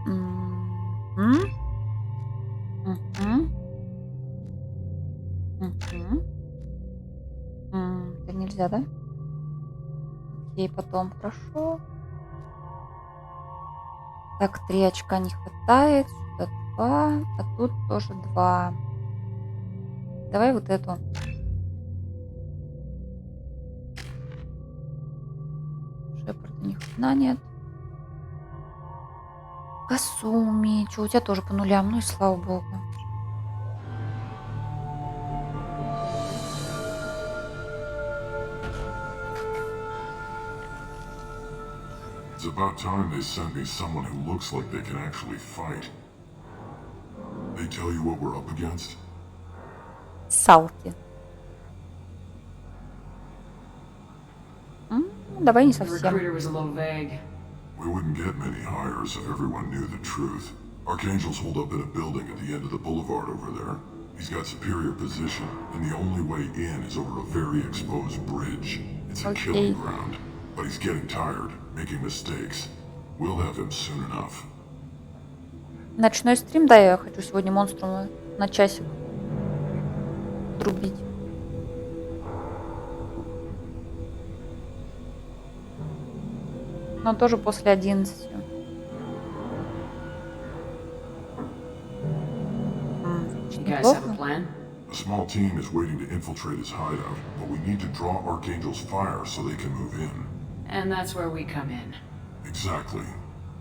Мгм. Мгм. Мгм. Это нельзя, да? Окей, потом. Хорошо. Так, 3 очка не хватает. Сюда 2. А тут тоже 2. Давай вот эту. Шепарда ни хрена нет. Касуми. Чё, у тебя тоже по нулям. Ну и слава богу. It's about time they sent me someone who looks like they can actually fight. They tell you what we're up against? Салки. Давай не The совсем. recruiter was a little vague. We wouldn't get many hires if everyone knew the truth. Archangel's holed up in a building at the end of the boulevard over there. He's got superior position, and the only way in is over a very exposed bridge. It's a killing ground. But he's getting tired, making mistakes. We'll have him soon enough. Ночной стрим, да, я хочу сегодня монструма на часик трубить. Но тоже после 11. You guys have a plan? A small team is waiting to infiltrate his hideout, but we need to draw Archangel's fire so they can move in. And that's where we come in. Exactly.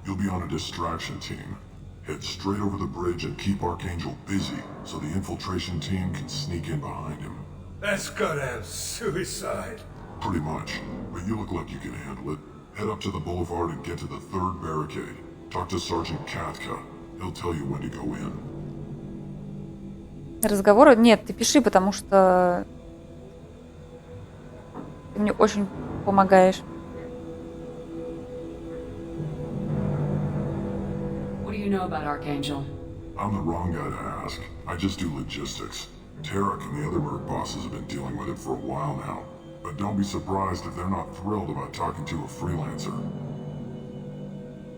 You'll be on a distraction team. Head straight over the bridge and keep Archangel busy so the infiltration team can sneak in behind him. That's goddamn suicide. Pretty much. But you look like you can handle it. Head up to the boulevard and get to the third barricade. Talk to Sergeant Katka. He'll tell you when to go in. Разговоры? Нет, ты пиши, потому что ты мне очень помогаешь. What do you know about Archangel? I'm the wrong guy to ask. I just do logistics. Tarek and the other merc bosses have been dealing with it for a while now. But don't be surprised if they're not thrilled about talking to a freelancer.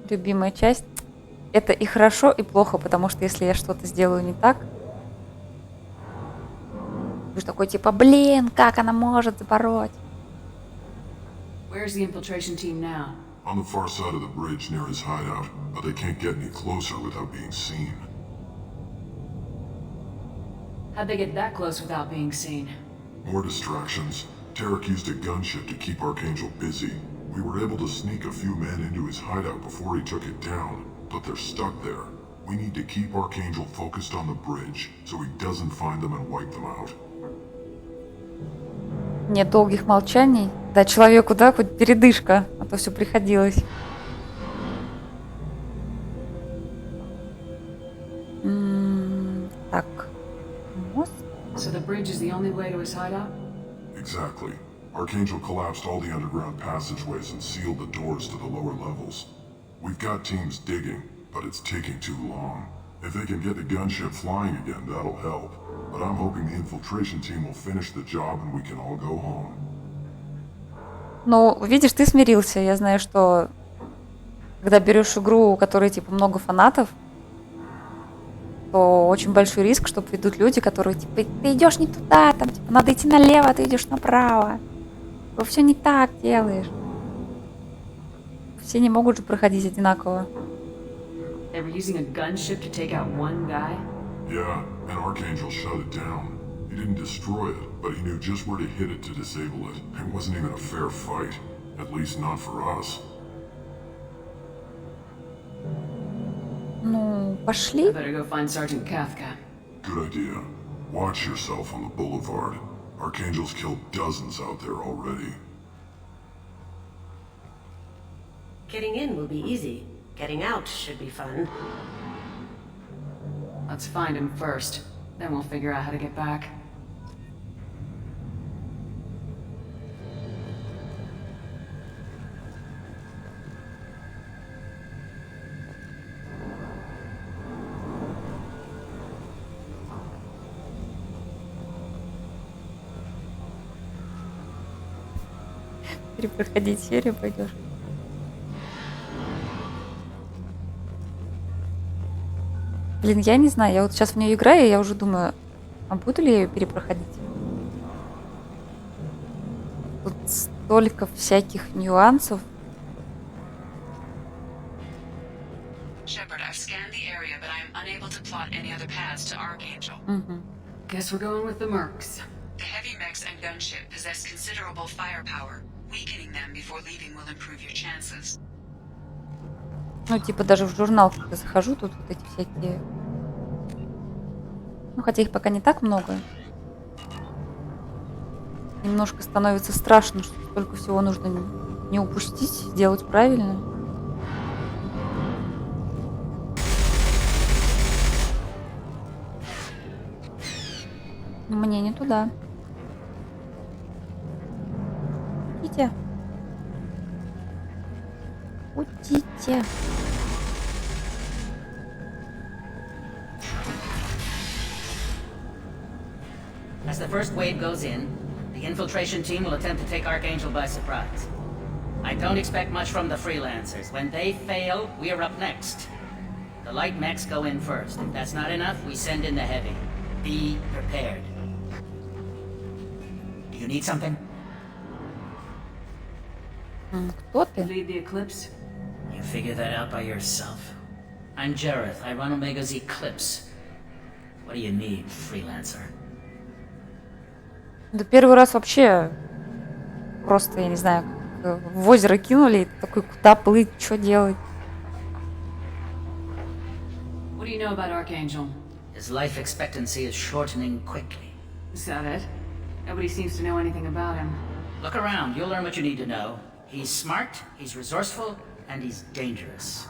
Любимая часть. Это и хорошо, и плохо, потому что если я что-то сделаю не так, ты же такой типа, блин, как она может запороть? Where's the infiltration team now? On the far side of the bridge near his hideout, but they can't get any closer without being seen. How'd they get that close without being seen? More distractions. Tarek used a gunship to keep Archangel busy. We were able to sneak a few men into his hideout before he took it down, but they're stuck there. We need to keep Archangel focused on the bridge, so he doesn't find them and wipe them out. Нет долгих молчаний. Да, человеку, да, хоть передышка, а то все приходилось. Так. Мост. So the bridge is the only way to his hideout? Exactly. Archangel collapsed all the underground passageways and sealed the doors to the lower levels. We've got teams digging, but it's taking too long. If they can get the gunship flying again, that'll help. But I'm hoping the infiltration team will finish the job and we can all go home. Ну, видишь, ты смирился. Я знаю, что когда берешь игру, у которой типа много фанатов, то очень большой риск, что придут люди, которые типа, ты идешь не туда, там типа надо идти налево, а ты идешь направо. Ты все не так делаешь. Все не могут же проходить одинаково. They were using a gunship to take out one guy? Yeah, and Archangel shut it down. He didn't destroy it, but he knew just where to hit it to disable it. It wasn't even a fair fight. At least not for us. Ну, пошли. I better go find Sergeant Kafka. Good idea. Watch yourself on the boulevard. Archangel's killed dozens out there already. Getting in will be easy. Getting out should be fun. Let's find him first. Then we'll figure out how to get back. Перепроходить серию пойдешь. Блин, я не знаю, я вот сейчас в нее играю, и я уже думаю, а буду ли я ее перепроходить? Тут столько всяких нюансов. Shepard, I've scanned the area, but I am unable to plot any other paths to Archangel. Guess we're going with the Mercs. The heavy mechs and gunship possess considerable firepower. Weakening them before leaving will improve your chances. Ну, типа, даже в журнал, когда захожу, тут вот эти всякие... Ну, хотя их пока не так много. Немножко становится страшно, что столько всего нужно не упустить, сделать правильно. Мне не туда. Идите. Уйдите. As the first wave goes in, the infiltration team will attempt to take Archangel by surprise. I don't expect much from the freelancers. When they fail, we are up next. The light mechs go in first. If that's not enough, we send in the heavy. Be prepared. Do you need something? Кто ты? Lead the Eclipse? You figure that out by yourself. I'm Jareth. I run Omega's Eclipse. What do you need, freelancer? Да первый раз вообще просто, я не знаю, как в озеро кинули, и такой, куда плыть, что делать? What do you know about Archangel? His life expectancy is shortening quickly. Is that it? Nobody seems to know anything about him. Look around, you'll learn what you need to know. He's smart, he's resourceful, and he's dangerous.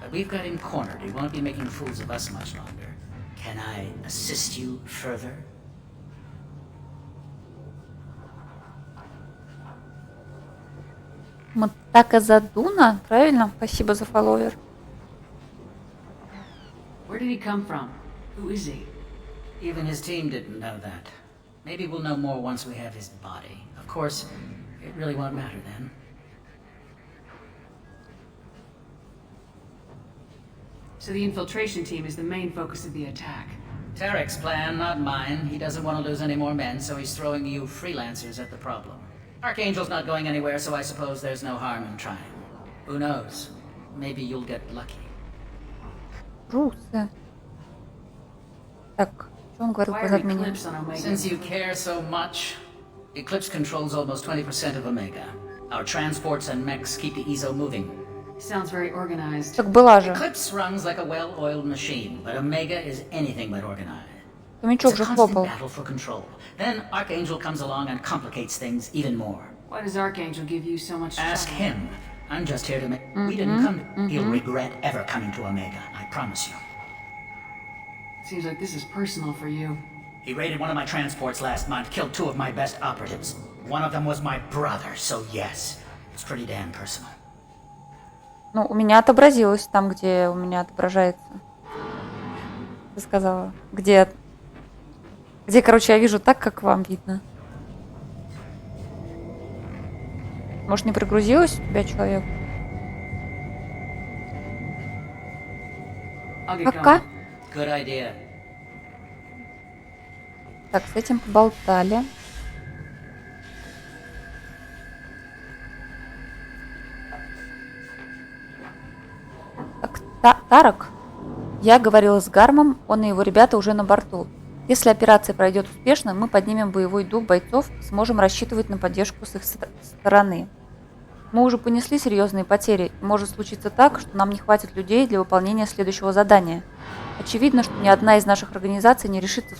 But we've got him cornered. He won't be making fools of us much longer. Can I assist you further? Матака Задуна, правильно? Спасибо за фолловер. Where did he come from? Who is he? Even his team didn't know that. Maybe we'll know more once we have his body. Of course, it really won't matter then. So the infiltration team is the main focus of the attack. Tarek's plan, not mine. He doesn't want to lose any more men, so he's throwing you freelancers at the problem. Archangel's not going anywhere, so I suppose there's no harm in trying. Who knows? Maybe you'll get lucky. Русы. Так, что он говорил позади меня? Since you care so much, Eclipse controls almost 20% of Omega. Our transports and mechs keep the EZO moving. Sounds very organized. Так была же. Eclipse runs like a well-oiled machine, but Omega is anything but organized. Хомячок It's же a constant хлопал. battle for control. Then Archangel comes along and complicates things even more. Why does Archangel give you so much trouble? Ask him. I'm just here to make... We didn't come... He'll regret ever coming to Omega, I promise you. Seems like this is personal for you. He raided one of my transports last month, killed 2 of my best operatives. One of them was my brother, so yes, it's pretty damn personal. Ну, у меня отобразилось там, где у меня отображается. Ты сказала. Где, короче, я вижу так, как вам видно. Может, не прогрузилось у тебя человек? Пока. Good idea. Так, с этим поболтали. Так, Тарок. Я говорила с Гармом, он и его ребята уже на борту. Если операция пройдет успешно, мы поднимем боевой дух бойцов и сможем рассчитывать на поддержку с их стороны. Мы уже понесли серьезные потери, и может случиться так, что нам не хватит людей для выполнения следующего задания. Очевидно, что ни одна из наших организаций не решится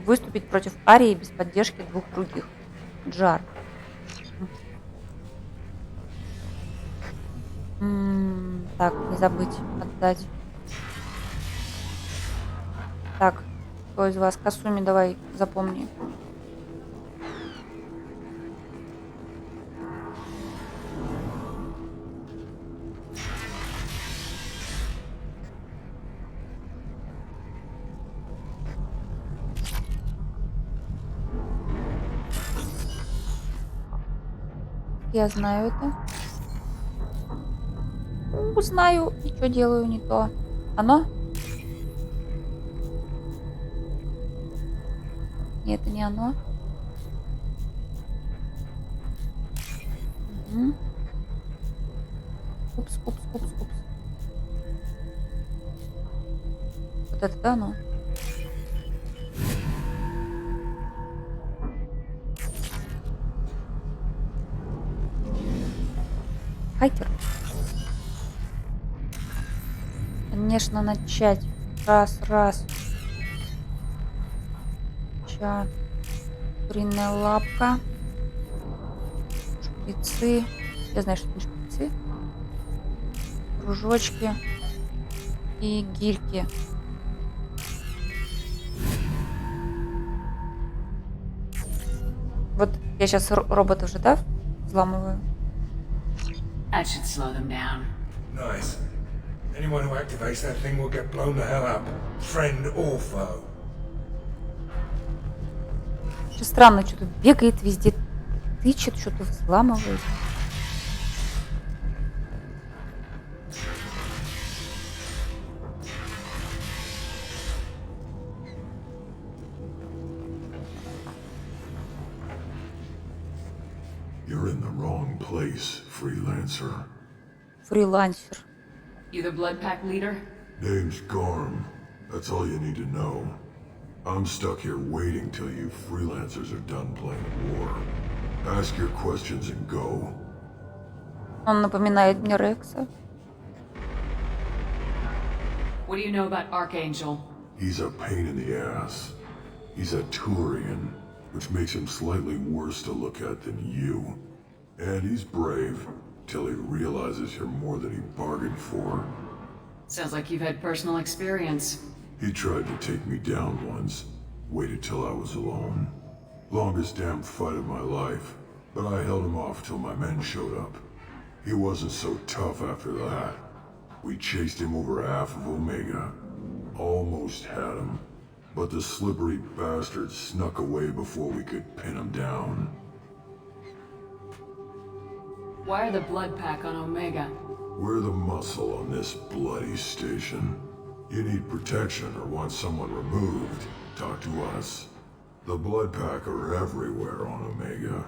выступить против Арии без поддержки 2 других. Джар. Так, не забыть отдать. Так, кто из вас? Касуми, давай, запомни. Я знаю это. Знаю, и что делаю не то. Оно? Нет, это не оно. Упс. Вот это, да, ну? Хайтер. Конечно, начать. Раз. Куриная лапка. Шприцы. Я знаю, что это шприцы. Кружочки. И гирьки. Вот я сейчас робота уже, да, взламываю? That should slow them down. Nice. Anyone who activates that thing will get blown the hell up. Friend or foe. Что странно, что-то бегает везде, тычет, что-то взламывает. You're in the wrong place, freelancer. Фрилансер. You the Blood Pack leader? Name's Garm. That's all you need to know. I'm stuck here waiting till you freelancers are done playing war. Ask your questions and go. Он напоминает мне Рекса. What do you know about Archangel? He's a pain in the ass. He's a Turian, which makes him slightly worse to look at than you. And he's brave, till he realizes you're more than he bargained for. Sounds like you've had personal experience. He tried to take me down once, waited till I was alone. Longest damn fight of my life, but I held him off till my men showed up. He wasn't so tough after that. We chased him over half of Omega. Almost had him, but the slippery bastard snuck away before we could pin him down. Why are the Blood Pack on Omega? We're the muscle on this bloody station. You need protection or want someone removed, talk to us. The Blood Pack are everywhere on Omega.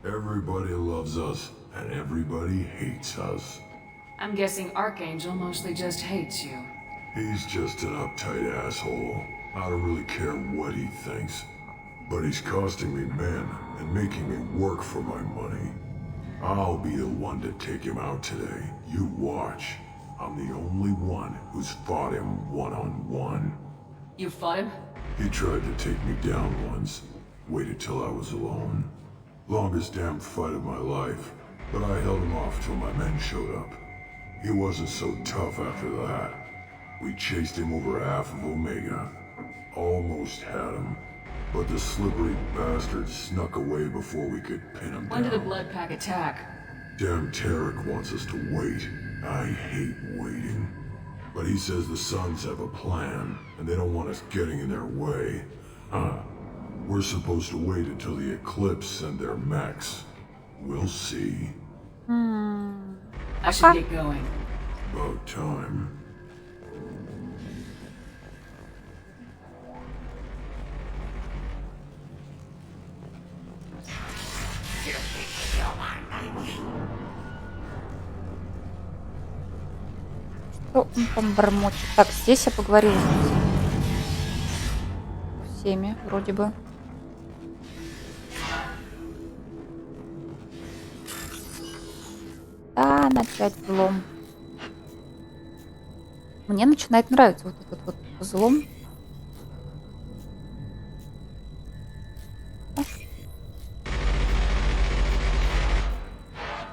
Everybody loves us, and everybody hates us. I'm guessing Archangel mostly just hates you. He's just an uptight asshole. I don't really care what he thinks. But he's costing me men and making me work for my money. I'll be the one to take him out today. You watch. I'm the only one who's fought him one-on-one. You fought him? He tried to take me down once. Waited till I was alone. Longest damn fight of my life. But I held him off till my men showed up. He wasn't so tough after that. We chased him over half of Omega. Almost had him. But the slippery bastard snuck away before we could pin him down. When did the Blood Pack attack? Damn Tarek wants us to wait. I hate waiting. But he says the Suns have a plan, and they don't want us getting in their way. We're supposed to wait until the Eclipse and their mechs. We'll see. I should get going. About time. Что он там бормочет? Так, здесь я поговорила с всеми, вроде бы. Да, начать взлом. Мне начинает нравиться вот этот вот взлом.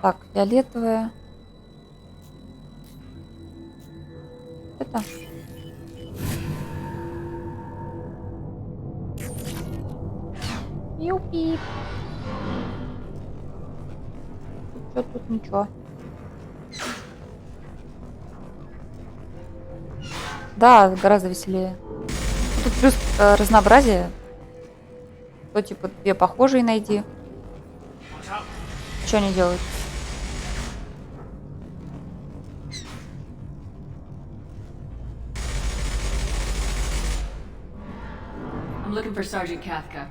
Так, фиолетовая. Это. Юпи. Что тут ничего. Да, гораздо веселее. Тут плюс разнообразие. То типа две похожие найди. Что они делают? I'm looking for Sergeant Kathka.